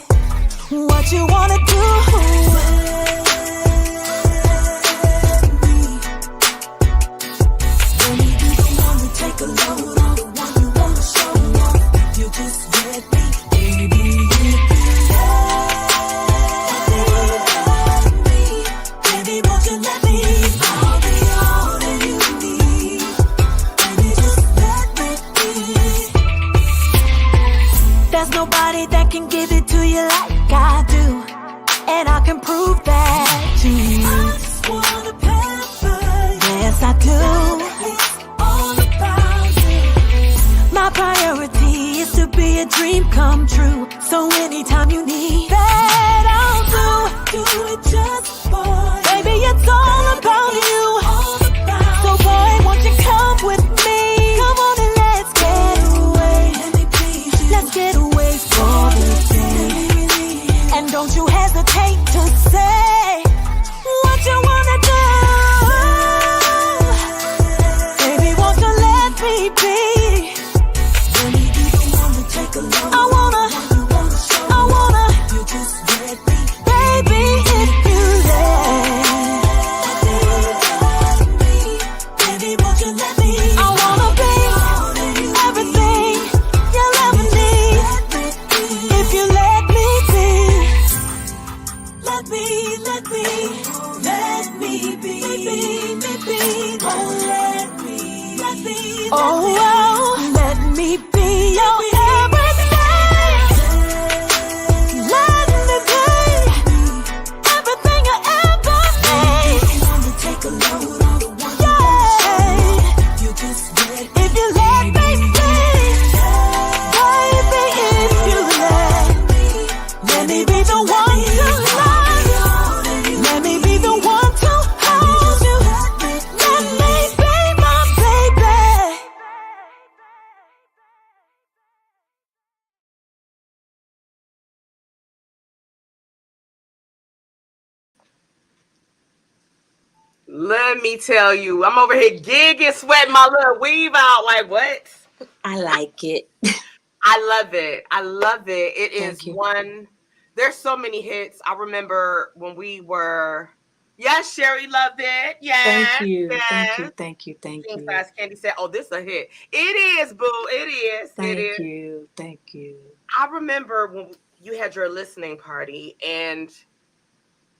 [SPEAKER 2] what you wanna do. Let me be the one to take a load on, the one you wanna show off. If you just let me, baby, if you let me, baby, won't you let me? I'll be all that you need. Baby, just let me be. There's nobody that can give it to you like I do, and I can prove that to you. I just wanna pamper you. Yes, I do. It's all about you. My priority is to be a dream come true. So anytime you need that, I'll do it just for you. Baby, it's all about you. So boy, won't you come with me? Come on and let's get away. Let's get away for the day. And don't you hesitate to say what you wanna do. Baby, won't you let me be? Let me be the one to take a load. I wanna. You just let me. Baby, if you let me. Baby, won't you let me? I wanna be everything you'll ever need. If you let me be, let me be, oh, let me be your everything. Let me be everything I ever need. Yeah, if you let me be, baby, if you let me be the one to love. Let me be the one to hold you. Let me be my baby.
[SPEAKER 1] Let me tell you, I'm over here gigging, sweating my little weave out. Like, what?
[SPEAKER 4] I like it.
[SPEAKER 1] I love it. I love it. It is
[SPEAKER 4] Thank you.
[SPEAKER 1] one. There's so many hits. I remember when we were. Yes, Sherry loved it. Yes.
[SPEAKER 4] Thank you.
[SPEAKER 1] Yes.
[SPEAKER 4] Thank you. Thank you. Thank
[SPEAKER 1] King
[SPEAKER 4] you.
[SPEAKER 1] Size Candy said, "Oh, this a hit. It is, boo. It is. It
[SPEAKER 4] Thank
[SPEAKER 1] is."
[SPEAKER 4] you. Thank you.
[SPEAKER 1] I remember when you had your listening party, and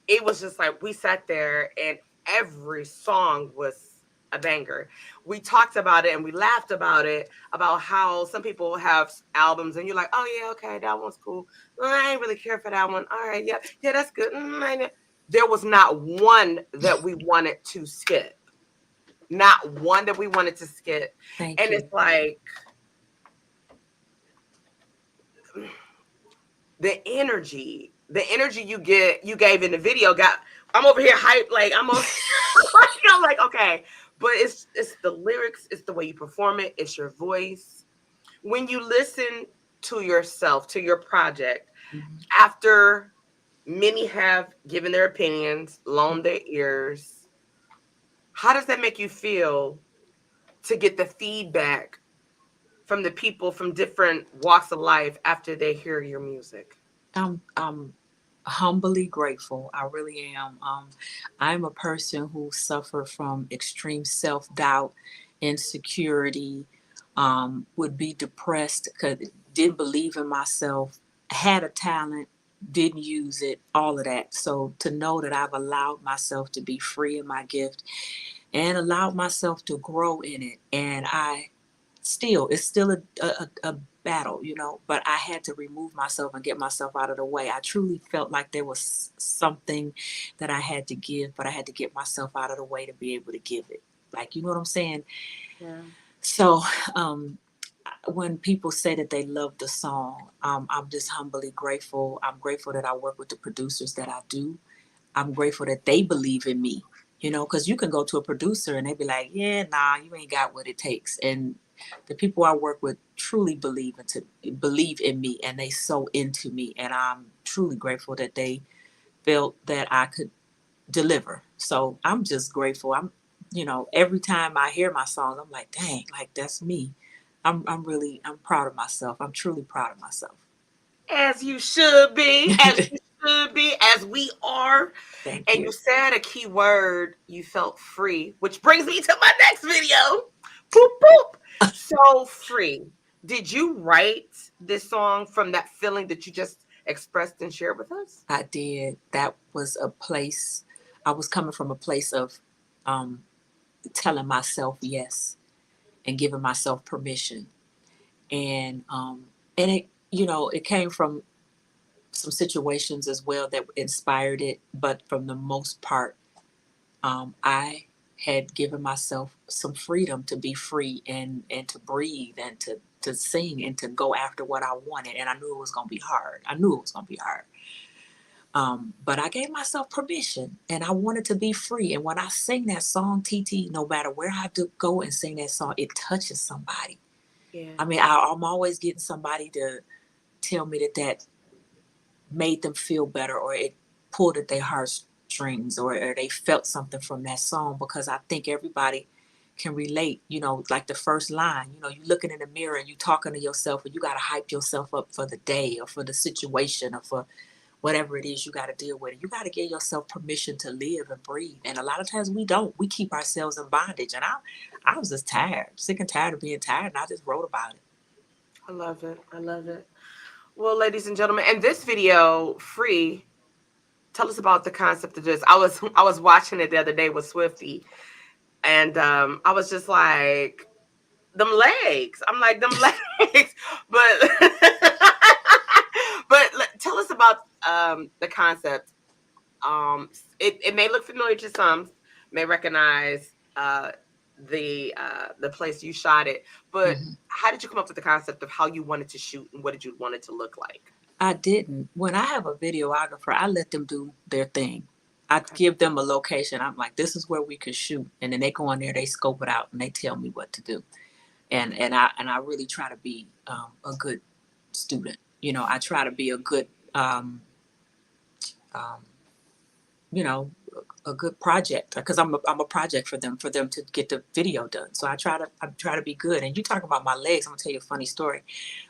[SPEAKER 1] it was just like we sat there, and every song was a banger. We talked about it and we laughed about it, about how some people have albums and you're like, oh yeah, okay, that one's cool. I ain't really care for that one. All right, yeah, that's good. There was not one that we wanted to skip. Not one that we wanted to skip.
[SPEAKER 4] Thank
[SPEAKER 1] And
[SPEAKER 4] you.
[SPEAKER 1] it's like, the energy you gave in the video I'm over here hyped, like I'm over I'm like, okay. But it's the lyrics, it's the way you perform it, it's your voice. When you listen to yourself, to your project, after many have given their opinions, loaned their ears, how does that make you feel to get the feedback from the people from different walks of life after they hear your music?
[SPEAKER 4] I'm humbly grateful. I really am. I'm a person who suffered from extreme self-doubt, insecurity, would be depressed because didn't believe in myself, had a talent, didn't use it, all of that. So to know that I've allowed myself to be free in my gift and allowed myself to grow in it, and it's still a battle, but I had to remove myself and get myself out of the way. I truly felt like there was something that I had to give, but I had to get myself out of the way to be able to give it. Like, you know what I'm saying?
[SPEAKER 1] Yeah.
[SPEAKER 4] So when people say that they love the song, I'm just humbly grateful. I'm grateful that I work with the producers that I do. I'm grateful that they believe in me, because you can go to a producer and they be like, yeah, nah, you ain't got what it takes. And the people I work with truly believe in me, and they so into me. And I'm truly grateful that they felt that I could deliver. So I'm just grateful. Every time I hear my songs, I'm like, dang, like that's me. I'm proud of myself. I'm truly proud of myself.
[SPEAKER 1] As you should be, as we are.
[SPEAKER 4] Thank
[SPEAKER 1] And you
[SPEAKER 4] you.
[SPEAKER 1] said a key word, you felt free, which brings me to my next video. Boop, boop. So free. Did you write this song from that feeling that you just expressed and shared with us?
[SPEAKER 4] I did. That was a place, I was coming from a place of um, telling myself yes and giving myself permission. And it came from some situations as well that inspired it. But from the most part, I had given myself some freedom to be free and to breathe and to sing and to go after what I wanted. And I knew it was going to be hard. But I gave myself permission and I wanted to be free. And when I sing that song, TT, no matter where I have to go and sing that song, it touches somebody.
[SPEAKER 1] Yeah.
[SPEAKER 4] I mean, I'm always getting somebody to tell me that made them feel better, or it pulled at their heartstrings, or they felt something from that song, because I think everybody can relate, like the first line, you looking in the mirror and you talking to yourself and you got to hype yourself up for the day or for the situation or for whatever it is you got to deal with. You got to give yourself permission to live and breathe. And a lot of times we don't. We keep ourselves in bondage. And I was just tired, sick and tired of being tired, and I just wrote about it.
[SPEAKER 1] I love it. I love it. Well, ladies and gentlemen, and this video, Free, tell us about the concept of this. I was watching it the other day with Swifty, and I was just like, them legs. I'm like, them legs. But tell us about the concept. It may look familiar to some, may recognize the place you shot it, but
[SPEAKER 4] Mhm.
[SPEAKER 1] how did you come up with the concept of how you wanted to shoot and what did you want it to look like?
[SPEAKER 4] I didn't. When I have a videographer, I let them do their thing. I
[SPEAKER 1] Okay.
[SPEAKER 4] give them a location. I'm like, this is where we could shoot, and then they go in there, they scope it out, and they tell me what to do. And I really try to be a good student. I try to be a good um, you know, a good project, because I'm a project for them to get the video done. So I try to be good. And you talk about my legs, I'm gonna tell you a funny story.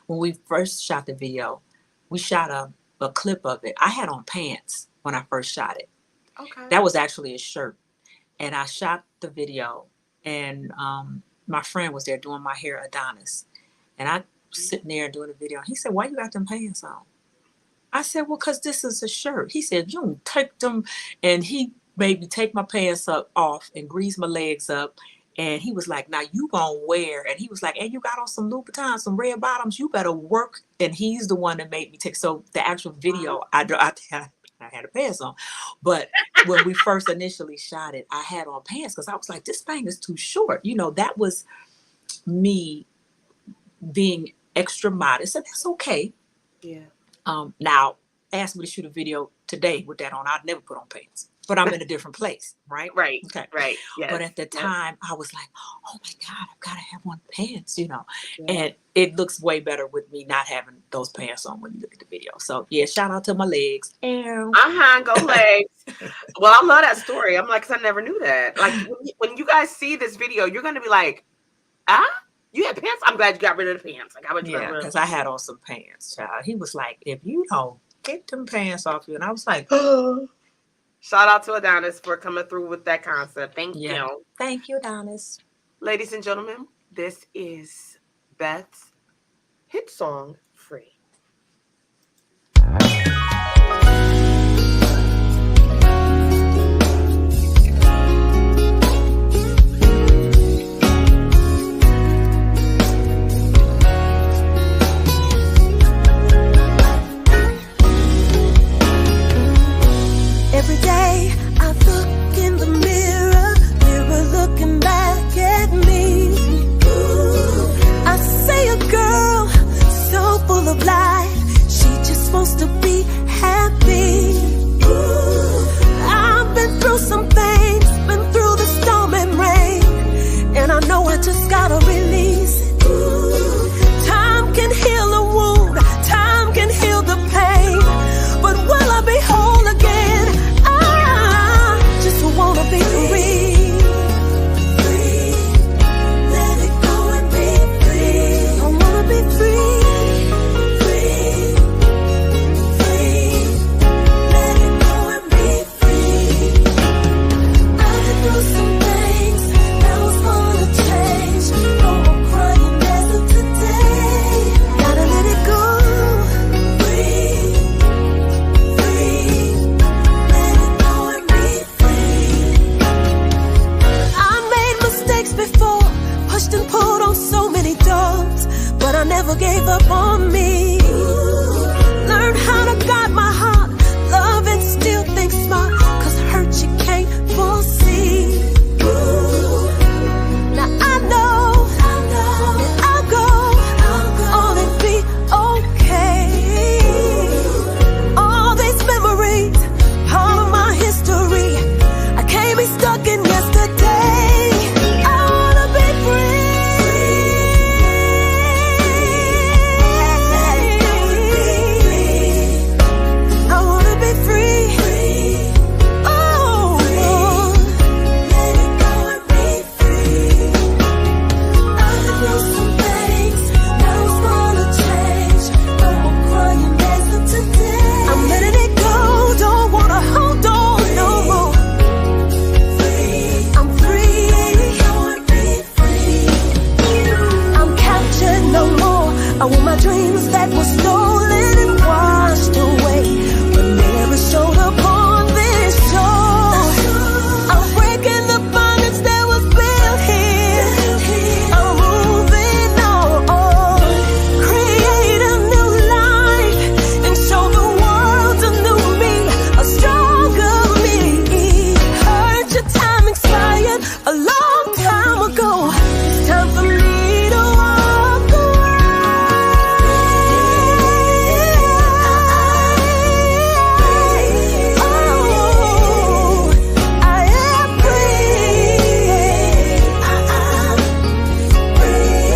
[SPEAKER 4] When we first shot the video, we shot a clip of it. I had on pants when I first shot it.
[SPEAKER 1] Okay.
[SPEAKER 4] That was actually a shirt. And I shot the video, and my friend was there doing my hair, Adonis. And I was sitting there doing the video. He said, "Why you got them pants on?" I said, "Well, because this is a shirt." He said, "You don't take them." And he made me take my pants off and grease my legs up. And he was like, "Now you gonna wear," and he was like, "And you got on some Louboutins, some red bottoms, you better work." And he's the one that made me take. So the actual video, I had a pants on. But when we first initially shot it, I had on pants because I was like, this thing is too short. That was me being extra modest. And that's okay.
[SPEAKER 1] Yeah.
[SPEAKER 4] Now, ask me to shoot a video today with that on. I'd never put on pants, but I'm in a different place, right?
[SPEAKER 1] Right.
[SPEAKER 4] Okay.
[SPEAKER 1] Right. Yes.
[SPEAKER 4] But at the
[SPEAKER 1] Yep.
[SPEAKER 4] time, I was like, oh my God, I've got to have on pants,
[SPEAKER 1] Yeah.
[SPEAKER 4] and it looks way better with me not having those pants on when you look at the video. So, yeah, shout out to my legs. Ew.
[SPEAKER 1] Go legs. Well, I love that story. I'm like, 'cause I never knew that. Like when you guys see this video, you're gonna be like, you had pants? I'm glad you got rid of the pants. Like, I would
[SPEAKER 4] Yeah, because I had on some pants, child. He was like, if you don't get them pants off you. And I was like,
[SPEAKER 1] Shout out to Adonis for coming through with that concept. Thank
[SPEAKER 4] yeah.
[SPEAKER 1] you.
[SPEAKER 4] Thank you, Adonis.
[SPEAKER 1] Ladies and gentlemen, this is Beth's hit song, Free.
[SPEAKER 2] Every day I look in the mirror, mirror looking back at me. I say a girl so full of life, she just wants to be happy. I've been through some things, been through the storm and rain, and I know I just gotta release it. Time can heal a wound, time can heal the pain, but will I be whole again? I just wanna be free. Free. Let it go and be free. I wanna be free. Free. Free. Let it go and be free. I've been through some things, now it's gonna change. No more crying as of today. Gotta let it go. Free. Free. Let it go and be free. I made mistakes before, pushed and pulled on so many doors, but I never gave up on me. Learned how to guard my heart, love and still think smart, 'cause hurt you can't foresee. Now I know that I'll go on and be okay. All these memories, part of my history. I can't be stuck in yesterday. I wanna be free. I wanna be free. Oh, let it go and be free. I've been through some things, now it's gonna change. No more crying as of today. I'm letting it go, don't wanna hold on no more. I'm free. I'm captured no more. I want my dreams that were stolen and washed away, but never showed up on this show. I'm breaking the bondage that was built here. I'm moving on, create a new life, and show the world a new me, a stronger me. Heard your time expired a long time ago. It's time for me to walk away. Oh, I am free. I'm free.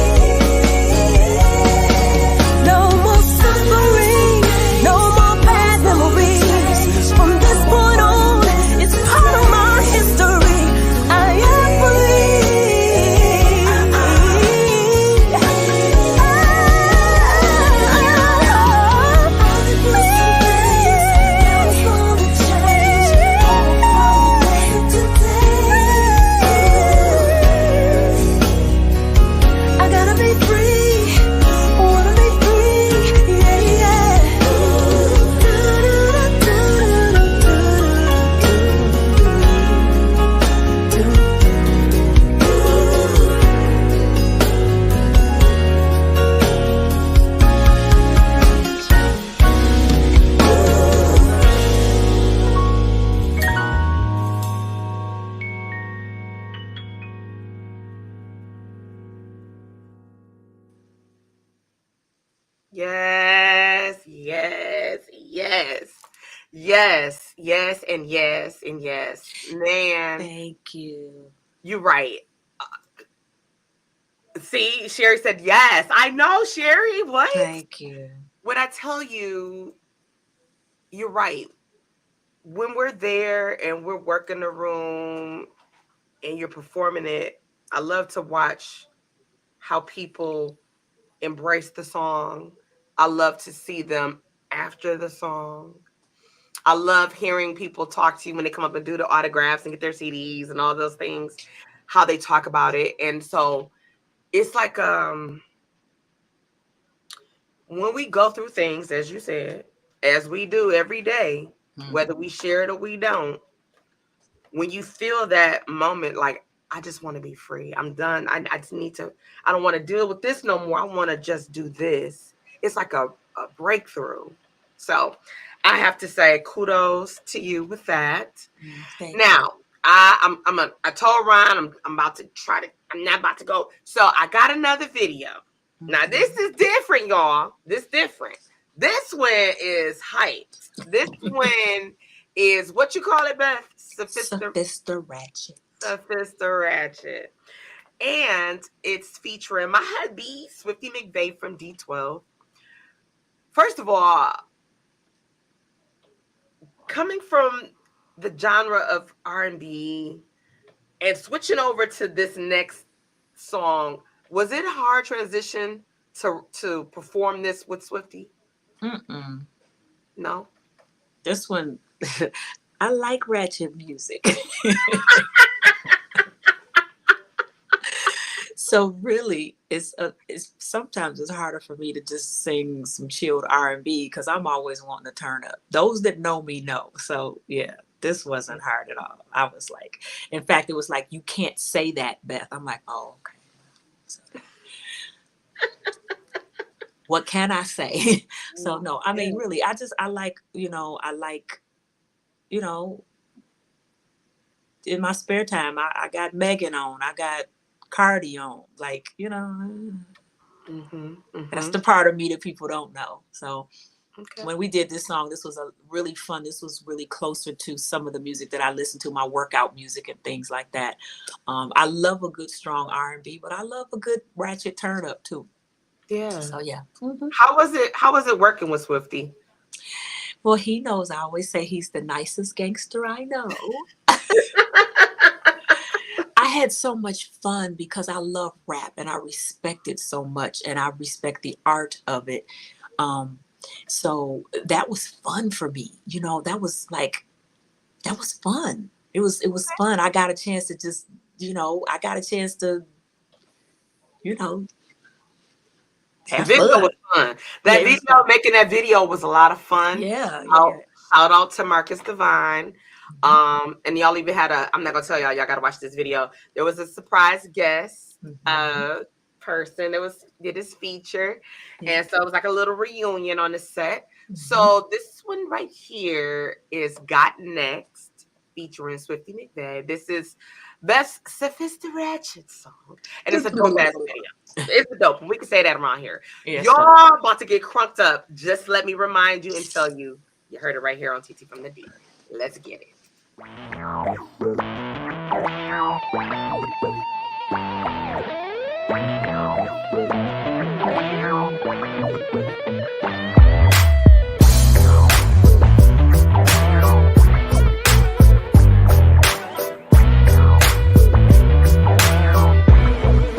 [SPEAKER 2] No more suffering, no more bad memories. From this point on, it's part of my history. I am free. I gotta be free, wanna be free, yeah,
[SPEAKER 1] Yes, yes. Yes, yes, and yes, and yes. Man,
[SPEAKER 4] Thank you.
[SPEAKER 1] you're right. See, Sherry said yes. I know, Sherry. What?
[SPEAKER 4] Thank you.
[SPEAKER 1] When I tell you, you're right. When we're there and we're working the room and you're performing it, I love to watch how people embrace the song. I love to see them after the song. I love hearing people talk to you when they come up and do the autographs and get their CDs and all those things, how they talk about it. And so it's like when we go through things, as you said, as we do every day, whether we share it or we don't, when you feel that moment, like, I just want to be free. I'm done. I just need to, I don't want to deal with this no more. I want to just do this. It's like a breakthrough. So I have to say kudos to you with that.
[SPEAKER 4] Thank you.
[SPEAKER 1] Now, I told Ryan I'm about to try to, I'm not about to go. So I got another video. Now this is different, y'all. This different. This one is hyped. This one is what you call it, Beth?
[SPEAKER 4] Sophister Ratchet.
[SPEAKER 1] Sophister Ratchet. And it's featuring my hubby, Swifty McVeigh from D12. First of all, coming from the genre of R&B and switching over to this next song, was it a hard transition to perform this with Swifty? No?
[SPEAKER 4] This one, I like ratchet music. So really, it's sometimes it's harder for me to just sing some chilled R&B because I'm always wanting to turn up. Those that know me know. So yeah, this wasn't hard at all. I was like, in fact, it was like, you can't say that, Beth. I'm like, oh, okay. So, what can I say? So no, I mean, really, I like, in my spare time, I got Megan on, I got Cardi on, like, that's the part of me that people don't know. So when we did this song, this was a really fun, this was really closer to some of the music that I listen to, my workout music and things like that. I love a good strong R&B, but I love a good ratchet turn up too.
[SPEAKER 1] Yeah.
[SPEAKER 4] So yeah.
[SPEAKER 1] How was it working with Swifty?
[SPEAKER 4] Well, he knows I always say he's the nicest gangster I know. I had so much fun because I love rap and I respect it so much and I respect the art of it. So that was fun for me. That was fun. It was fun. I got a chance to just,
[SPEAKER 1] The video was fun. That video, making that video was a lot of fun.
[SPEAKER 4] Yeah.
[SPEAKER 1] Shout out to Marcus Divine. And y'all even had I'm not gonna tell y'all gotta watch this video. There was a surprise guest person that did his feature. And so it was like a little reunion on the set. So this one right here is Got Next, featuring Swifty McVeigh. This is Best Sophister Ratchet song. And it's a dope ass video. It's a dope. We can say that around here.
[SPEAKER 4] Yes,
[SPEAKER 1] y'all about to get crunked up. Just let me remind you and tell you, you heard it right here on TT from the D. Let's get it.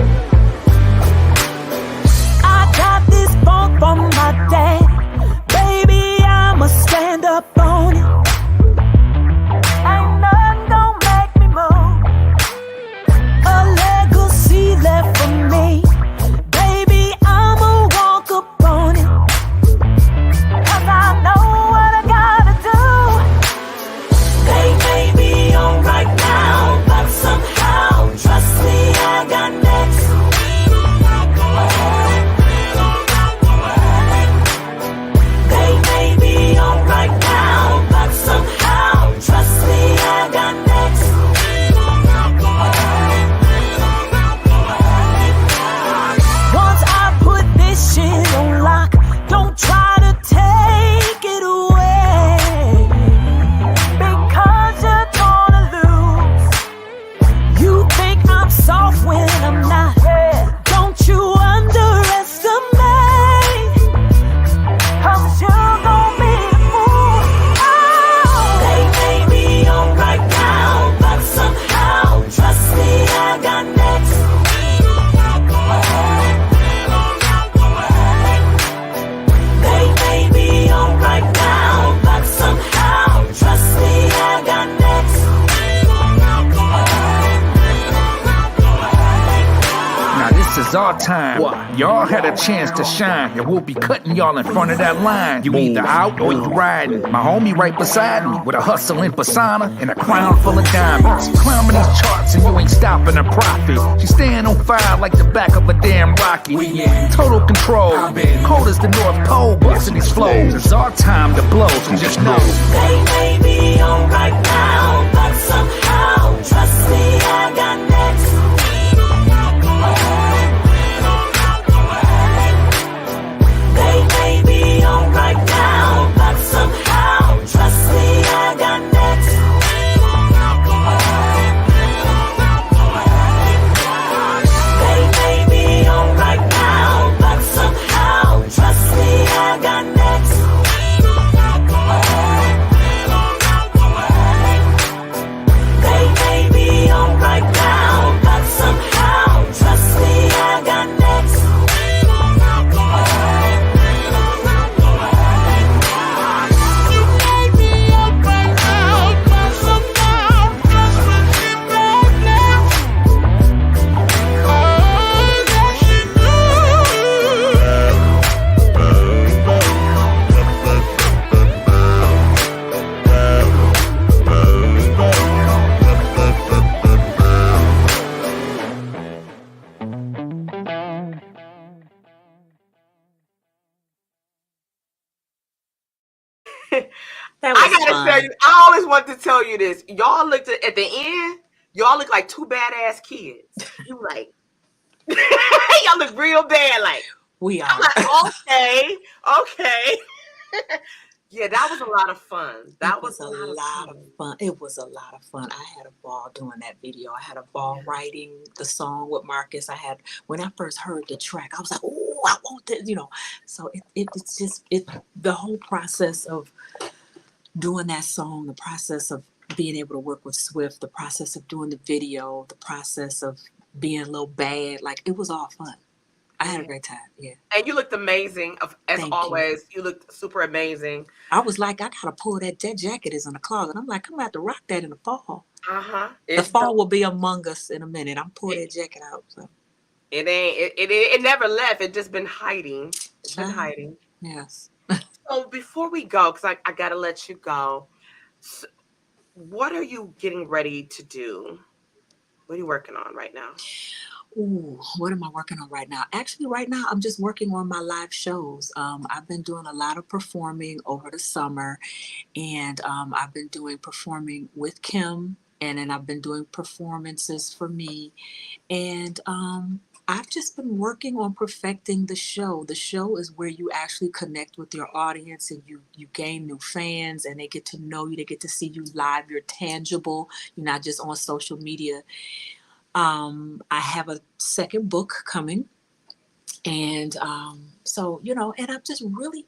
[SPEAKER 2] I got this phone from my dad. Baby, I'ma stand up on it. Ain't nothing gonna make me move. A legacy left for me. Baby, I'ma walk up on it.
[SPEAKER 5] time. Y'all had a chance to shine, and we'll be cutting y'all in front of that line. You either out or you riding. My homie right beside me with a hustling persona and a crown full of diamonds. Climbing these charts and you ain't stopping a profit. She staying on fire like the back of a damn rocket. We in total control, cold as the North Pole, busting these flows. It's our time to blow, so just know.
[SPEAKER 2] They may be on right now, but somehow, trust me, I got next. They may be on right now, but somehow, trust me, I got next. They may be on right now, but somehow, trust me, I got next. They may be on right now, but somehow, trust me, I got next. You may be on right now, but somehow, trust me, I got next. Oh, yes, you
[SPEAKER 4] That was
[SPEAKER 1] I gotta
[SPEAKER 4] fun.
[SPEAKER 1] tell you, I always wanted to tell you this. Y'all looked at the end, y'all look like two badass kids. You like, y'all look real bad. Like,
[SPEAKER 4] We
[SPEAKER 1] I'm
[SPEAKER 4] are.
[SPEAKER 1] like, okay. Yeah, that was a lot of fun. That
[SPEAKER 4] It was a lot of fun. It was a lot of fun. I had a ball doing that video. I had a ball writing the song with Marcus. When I first heard the track, I was like, oh, I want this, So it's just the whole process of doing that song, the process of being able to work with Swift, the process of doing the video, the process of being a little bad, like it was all fun. I had a great time. Yeah.
[SPEAKER 1] And you looked amazing. As
[SPEAKER 4] Thank you.
[SPEAKER 1] always, you looked super amazing.
[SPEAKER 4] I was like, I gotta pull that jacket is in the closet. I'm like, I'm gonna have to rock that in the fall.
[SPEAKER 1] Uh-huh.
[SPEAKER 4] The fall will be among us in a minute. I'm pulling that jacket out. So
[SPEAKER 1] It never left. It just been hiding. It's been hiding.
[SPEAKER 4] yes.
[SPEAKER 1] So before we go, because I gotta let you go. So what are you getting ready to do? What are you working on right now?
[SPEAKER 4] Ooh, what am I working on right now? Actually, right now, I'm just working on my live shows. I've been doing a lot of performing over the summer, and I've been doing performing with Kim, and then I've been doing performances for me. And I've just been working on perfecting the show. The show is where you actually connect with your audience and you gain new fans and they get to know you. They get to see you live. You're tangible. You're not just on social media. I have a second book coming. And so, and I've just really,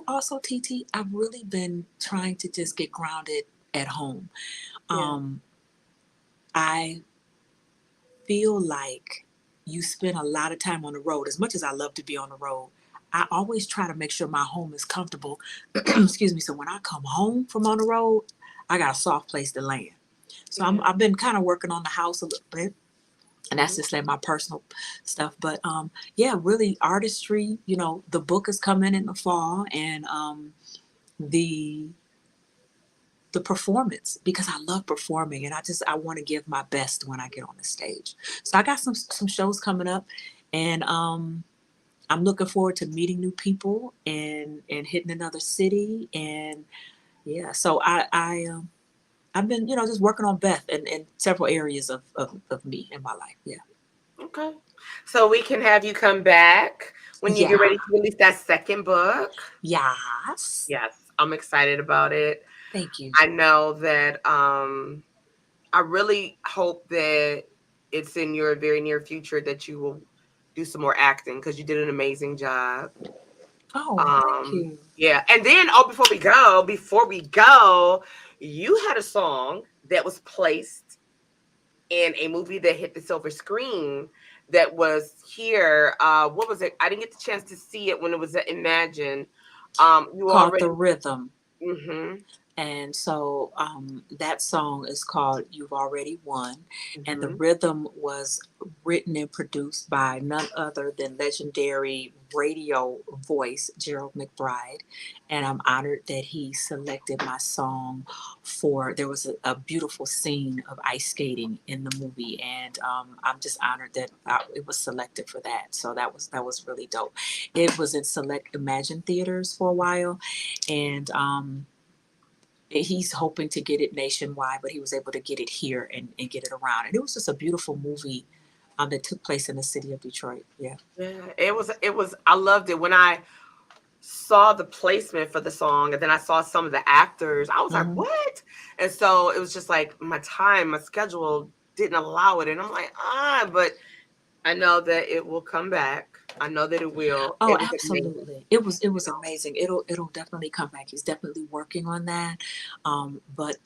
[SPEAKER 4] also, TT, I've really been trying to just get grounded at home. I feel like you spend a lot of time on the road. As much as I love to be on the road, I always try to make sure my home is comfortable. Excuse me. So when I come home from on the road, I got a soft place to land. So I've been kind of working on the house a little bit. And that's just like my personal stuff. But really artistry, the book is coming in the fall, and the performance, because I love performing and I want to give my best when I get on the stage. So I got some shows coming up, and I'm looking forward to meeting new people and hitting another city. And so I've been, just working on Beth in several areas of me in my life. Yeah.
[SPEAKER 1] Okay. So we can have you come back when you get ready to release that second book.
[SPEAKER 4] Yes.
[SPEAKER 1] Yes. I'm excited about it.
[SPEAKER 4] Thank you.
[SPEAKER 1] I know that I really hope that it's in your very near future that you will do some more acting, because you did an amazing job.
[SPEAKER 4] Oh, thank you.
[SPEAKER 1] Yeah. And then, before we go, you had a song that was placed in a movie that hit the silver screen that was here. What was it? I didn't get the chance to see it when it was at Imagine.
[SPEAKER 4] Called The Rhythm.
[SPEAKER 1] Mm-hmm.
[SPEAKER 4] And so that song is called You've Already Won. And the
[SPEAKER 1] Mhm.
[SPEAKER 4] rhythm was written and produced by none other than legendary radio voice Gerald McBride. And I'm honored that he selected my song for, there was a beautiful scene of ice skating in the movie. And I'm just honored that it was selected for that. So that was really dope. It was in select Imagine theaters for a while. And he's hoping to get it nationwide, but he was able to get it here and get it around. And it was just a beautiful movie that took place in the city of Detroit. Yeah.
[SPEAKER 1] Yeah, it was I loved it when I saw the placement for the song and then I saw some of the actors. I was like,
[SPEAKER 4] Hmm.
[SPEAKER 1] "What?" And so it was just like my schedule didn't allow it and I'm like, but I know that it will come back. I know that it will.
[SPEAKER 4] Oh,
[SPEAKER 1] It was amazing,
[SPEAKER 4] absolutely. It was
[SPEAKER 1] you know.
[SPEAKER 4] amazing. It'll definitely come back. He's definitely working on that. But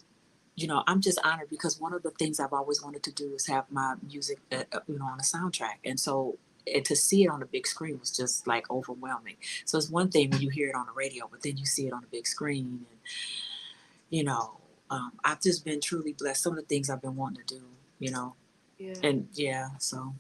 [SPEAKER 4] I'm just honored because one of the things I've always wanted to do is have my music, on a soundtrack. And so, and to see it on the big screen was just like overwhelming. So it's one thing when you hear it on the radio, but then you see it on the big screen, and you know, I've just been truly blessed. Some of the things I've been wanting to do, you know,
[SPEAKER 1] Yeah.
[SPEAKER 4] and yeah, so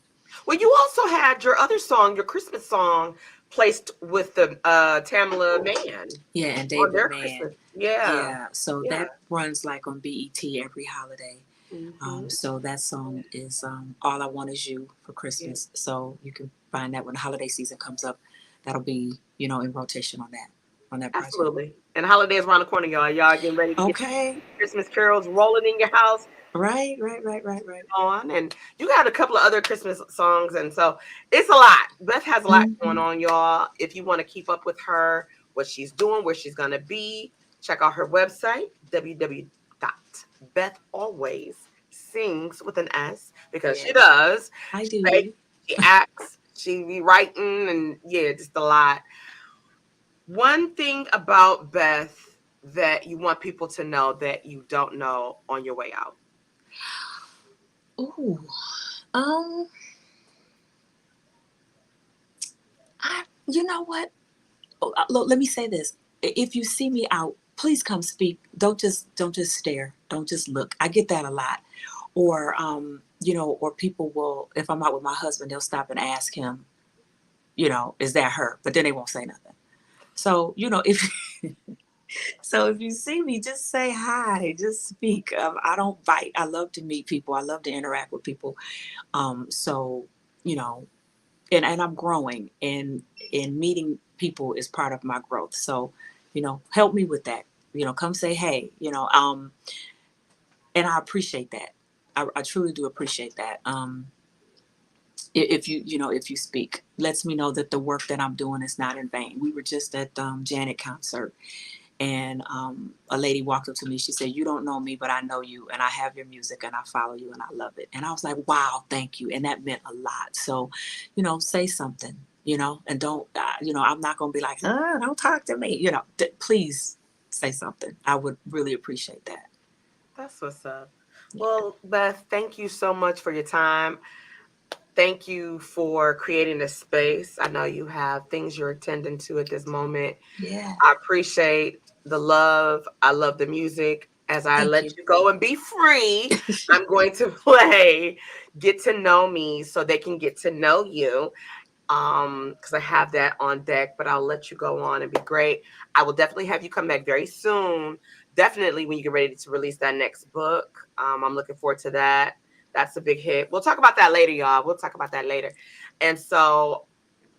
[SPEAKER 1] Well, you also had your other song, your Christmas song, placed with the Tamala Man
[SPEAKER 4] yeah, and
[SPEAKER 1] on
[SPEAKER 4] David
[SPEAKER 1] their
[SPEAKER 4] Mann,
[SPEAKER 1] Christmas. Yeah.
[SPEAKER 4] yeah, so
[SPEAKER 1] Yeah.
[SPEAKER 4] that runs like on BET every holiday.
[SPEAKER 1] Hmm.
[SPEAKER 4] So that song is All I Want Is You for
[SPEAKER 1] Yeah.
[SPEAKER 4] Christmas. So you can find that when the holiday season comes up. That'll be, in rotation on that project.
[SPEAKER 1] Absolutely. And holidays around the corner, y'all. Y'all getting ready to get
[SPEAKER 4] Okay.
[SPEAKER 1] Christmas carols rolling in your house
[SPEAKER 4] Right, right, right, right, right.
[SPEAKER 1] on. And you got a couple of other Christmas songs. And so it's a lot. Beth has a lot going
[SPEAKER 4] Hmm.
[SPEAKER 1] on, y'all. If you want to keep up with her, what she's doing, where she's going to be, check out her website, www.bethalways.sings with an S, because she
[SPEAKER 4] Yes,
[SPEAKER 1] does.
[SPEAKER 4] I
[SPEAKER 1] She bakes,
[SPEAKER 4] do.
[SPEAKER 1] she acts, she be writing, and yeah, just a lot. One thing about Beth that you want people to know that you don't know on your way out.
[SPEAKER 4] Ooh. Um, you know what? Look, let me say this. If you see me out, please come speak. Don't just stare. Don't just look. I get that a lot. Or or people will, if I'm out with my husband, they'll stop and ask him, is that her? But then they won't say nothing. So, if so if you see me, just say hi, just speak. I don't bite. I love to meet people. I love to interact with people. So, you know, and I'm growing, and meeting people is part of my growth. So, help me with that. Come say hey. And I appreciate that. I truly do appreciate that. If you speak, lets me know that the work that I'm doing is not in vain. We were just at Janet concert, and a lady walked up to me. She said, "You don't know me, but I know you, and I have your music, and I follow you, and I love it." And I was like, "Wow, thank you," and that meant a lot. So, say something, and don't, I'm not gonna be like, don't talk to me, please say something. I would really appreciate that.
[SPEAKER 1] That's what's up.
[SPEAKER 4] Yeah.
[SPEAKER 1] Well, Beth, thank you so much for your time. Thank you for creating this space. I know you have things you're attending to at this moment.
[SPEAKER 4] Yeah.
[SPEAKER 1] I appreciate the love. I love the music. As I
[SPEAKER 4] Thank
[SPEAKER 1] let
[SPEAKER 4] you.
[SPEAKER 1] you go and be free, I'm going to play Get to Know Me so they can get to know you. Because I have that on deck, but I'll let you go on and be great. I will definitely have you come back very soon. Definitely when you get ready to release that next book. I'm looking forward to that. That's a big hit. We'll talk about that later, y'all. We'll talk about that later. And so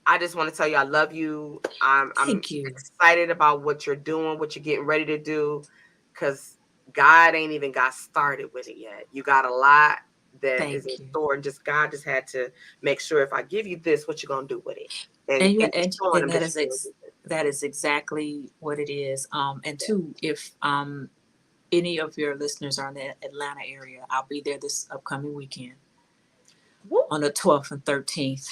[SPEAKER 1] I just want to tell you I love you. I'm
[SPEAKER 4] Thank you.
[SPEAKER 1] excited about what you're doing, what you're getting ready to do, because God ain't even got started with it yet. You got a lot that is in
[SPEAKER 4] Thank you.
[SPEAKER 1] store, and just God just had to make sure if I give you this, what you're gonna do with it, and
[SPEAKER 4] And you
[SPEAKER 1] and
[SPEAKER 4] and,
[SPEAKER 1] showing
[SPEAKER 4] and
[SPEAKER 1] them
[SPEAKER 4] that
[SPEAKER 1] that
[SPEAKER 4] is
[SPEAKER 1] you're gonna do it.
[SPEAKER 4] that is exactly what it is. And
[SPEAKER 1] Yeah.
[SPEAKER 4] two, if any of your listeners are in the Atlanta area, I'll be there this upcoming weekend
[SPEAKER 1] Woo.
[SPEAKER 4] on the 12th and 13th.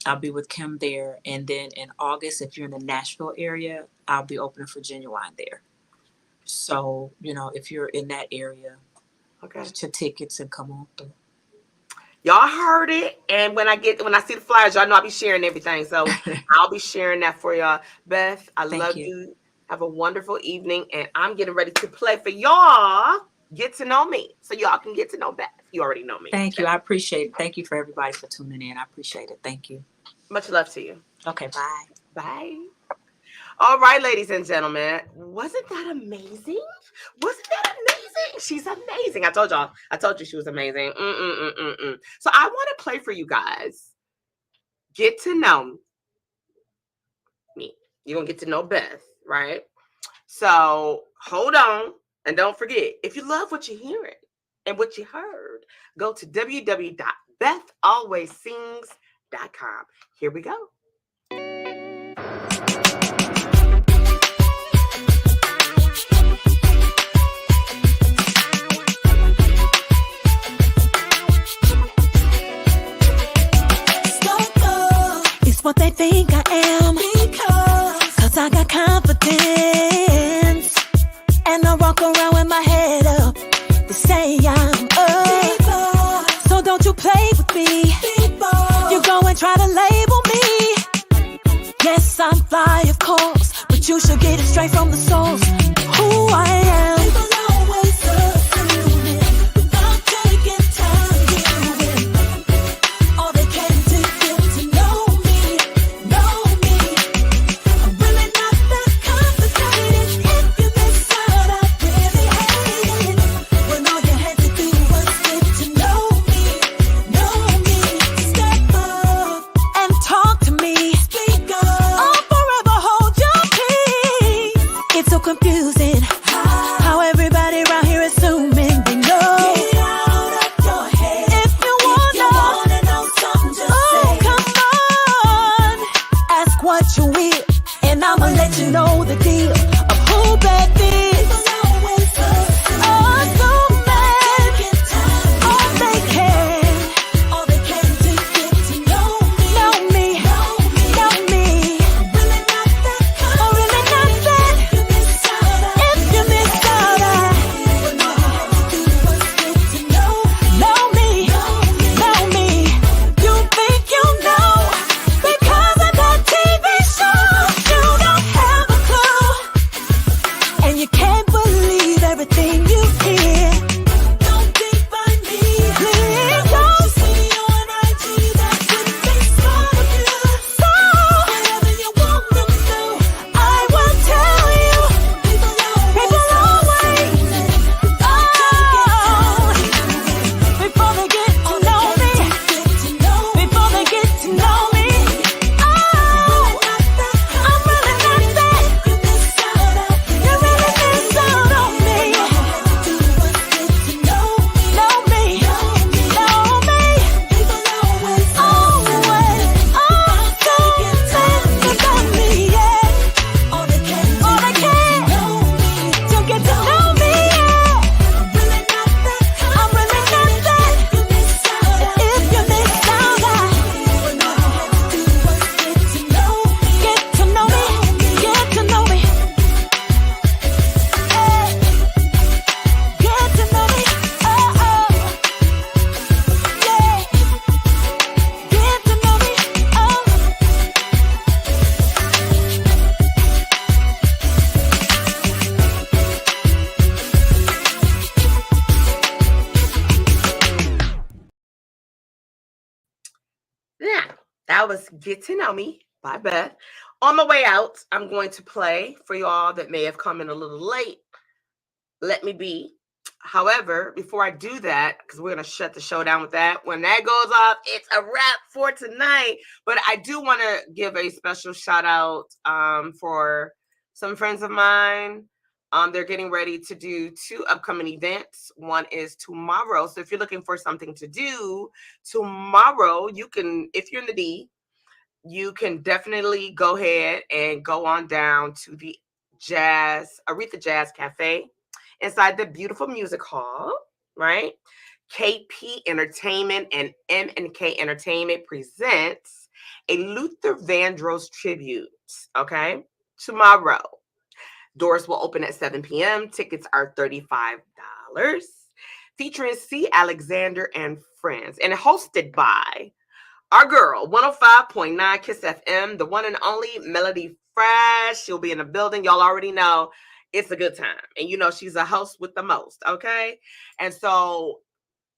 [SPEAKER 4] I'll be with Kim there, and then in August, if you're in the Nashville area, I'll be opening for Genuine there. So if you're in that area,
[SPEAKER 1] Okay.
[SPEAKER 4] get your tickets and come on through.
[SPEAKER 1] Y'all heard it. And when I see the flyers, y'all know I'll be sharing everything. So I'll be sharing that for y'all. Beth, I
[SPEAKER 4] Thank
[SPEAKER 1] love
[SPEAKER 4] you.
[SPEAKER 1] you. Have a wonderful evening. And I'm getting ready to play for y'all. Get to know me so y'all can get to know Beth. You already know me.
[SPEAKER 4] Thank you. I appreciate it. Thank you for everybody for tuning in. I appreciate it. Thank you.
[SPEAKER 1] Much love to you.
[SPEAKER 4] Okay, bye.
[SPEAKER 1] Bye. All right, ladies and gentlemen. Wasn't that amazing? Wasn't that amazing? She's amazing. I told you she was amazing. So I want to play for you guys. Get to know me. You're going to get to know Beth, right? So hold on. And don't forget, if you love what you're hearing and what you heard, go to www.bethalwayssings.com. Here we go.
[SPEAKER 2] It's what they think I am, cause I got confidence, and I walk around with my head up. They say I'm up, so don't you play with me. You go and try to label me. Yes, I'm fly, of course, but you should get it straight from the source. Who I am. Confusing how everybody around here assuming they know. Get out of your head. If you wanna know something, just say. Come on, ask what you will, and I'ma let you know the deal of who Beth is.
[SPEAKER 1] That was Get to Know Me by Beth. On my way out, I'm going to play for y'all that may have come in a little late. Let Me Be. However, before I do that, because we're going to shut the show down with that, when that goes off, it's a wrap for tonight. But I do want to give a special shout out for some friends of mine. They're getting ready to do 2 upcoming events. One is tomorrow. So if you're looking for something to do tomorrow, you can, if you're in the D, you can definitely go ahead and go on down to the Aretha Jazz Cafe inside the beautiful music hall, right? KP Entertainment and M&K Entertainment presents a Luther Vandross tribute, okay? Tomorrow. Doors will open at 7 p.m. Tickets are $35. Featuring C. Alexander and friends. And hosted by our girl, 105.9 Kiss FM, the one and only Melody Fresh. She'll be in the building. Y'all already know it's a good time. And you know, she's a host with the most, okay? And so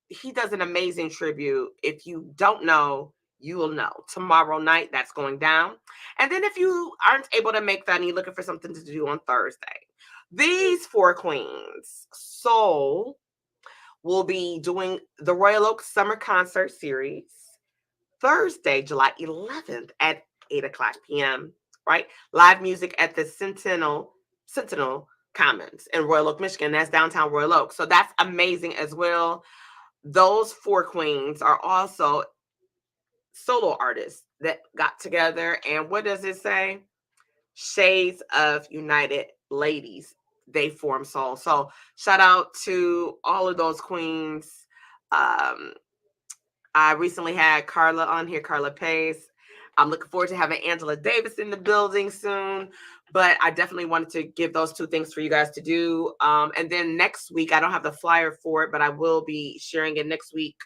[SPEAKER 1] he does an amazing tribute. If you don't know, you will know. Tomorrow night, that's going down. And then if you aren't able to make that and you're looking for something to do on Thursday, these four queens, Soul, will be doing the Royal Oak Summer Concert Series Thursday, July 11th at 8 o'clock p.m., right? Live music at the Sentinel Commons in Royal Oak, Michigan. That's downtown Royal Oak. So that's amazing as well. Those four queens are also solo artists that got together. And what does it say? Shades of United Ladies. They form Soul. So shout out to all of those queens. I recently had Carla on here, Carla Pace. I'm looking forward to having Angela Davis in the building soon. But I definitely wanted to give those two things for you guys to do. And then next week, I don't have the flyer for it, but I will be sharing it next week.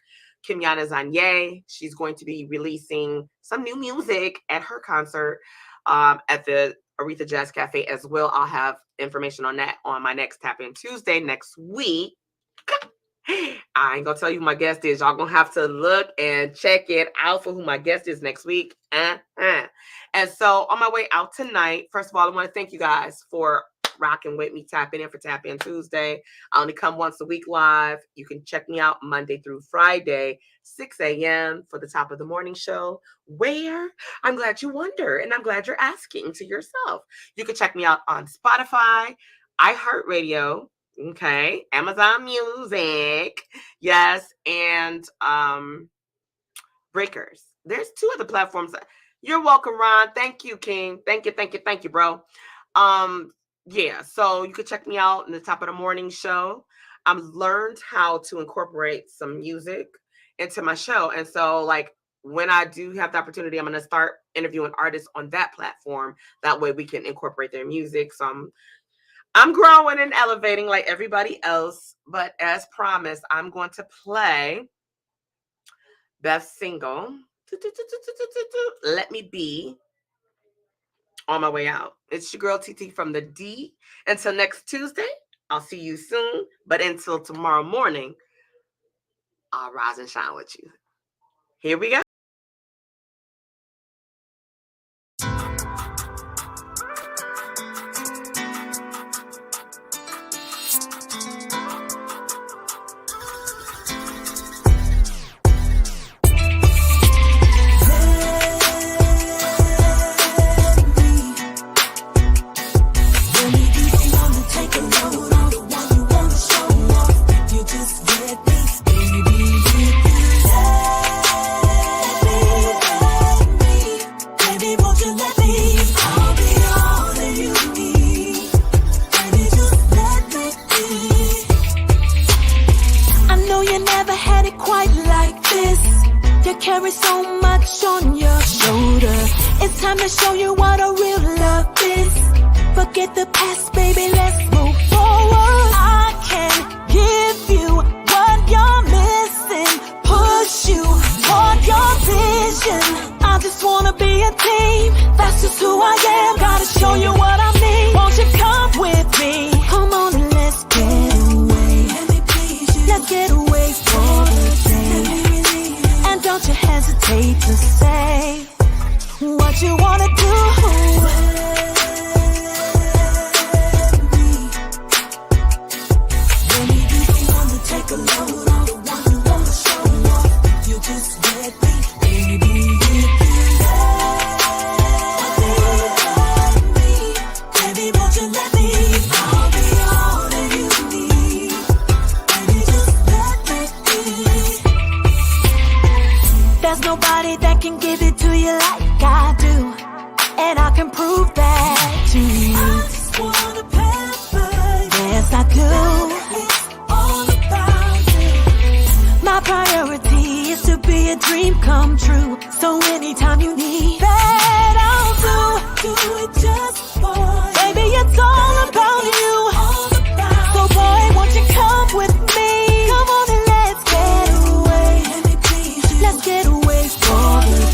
[SPEAKER 1] Kimyana Zanye, she's going to be releasing some new music at her concert at the Aretha Jazz Cafe as well. I'll have information on that on my next Tap In Tuesday next week. I ain't gonna tell you who my guest is. Y'all gonna have to look and check it out for who my guest is next week. And so on my way out tonight, first of all, I want to thank you guys for rocking with me, tapping in for Tap In Tuesday. I only come once a week live. You can check me out Monday through Friday, 6 a.m. for the top of the morning show. Where? I'm glad you wonder, and I'm glad you're asking to yourself. You can check me out on Spotify, iHeartRadio, okay, Amazon Music, yes, and Breakers. There's two other platforms. You're welcome, Ron. Thank you, King. Thank you, bro. Yeah, so you could check me out in the top of the morning show. I've learned how to incorporate some music into my show. And so, like, when I do have the opportunity, I'm going to start interviewing artists on that platform. That way we can incorporate their music. So I'm growing and elevating like everybody else. But as promised, I'm going to play Beth's single, Let Me Be, on my way out. It's your girl TT from the D. Until next Tuesday, I'll see you soon. But until tomorrow morning, I'll rise and shine with you. Here we go.
[SPEAKER 2] Carry so much on your shoulder. It's time to show you what a real love is. Forget the past, baby, let's move forward. I can give you what you're missing, push you toward your vision. I just wanna be a team, that's just who I am. Gotta show you what I mean. Won't you come with me? Come on and let's get away. Let me please you. Let's get away for the day. Don't you hesitate to say what you wanna do. Let me be the one to take a load on, the one who wanna show off. If you just let me, baby, if you let me, baby, won't you let me? I'll be all that you need. Baby, just let me be. There's nobody that can give it to you like I do, and I can prove that to you. I just wanna pamper you. Yes, I do. It's all about you. My priority is to be a dream come true. So anytime you need that, I'll do it just for you. Baby, it's all about you. So boy, won't you come with me? Come on and let's get away. Let's get away for the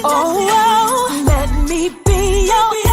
[SPEAKER 2] Oh, let me be your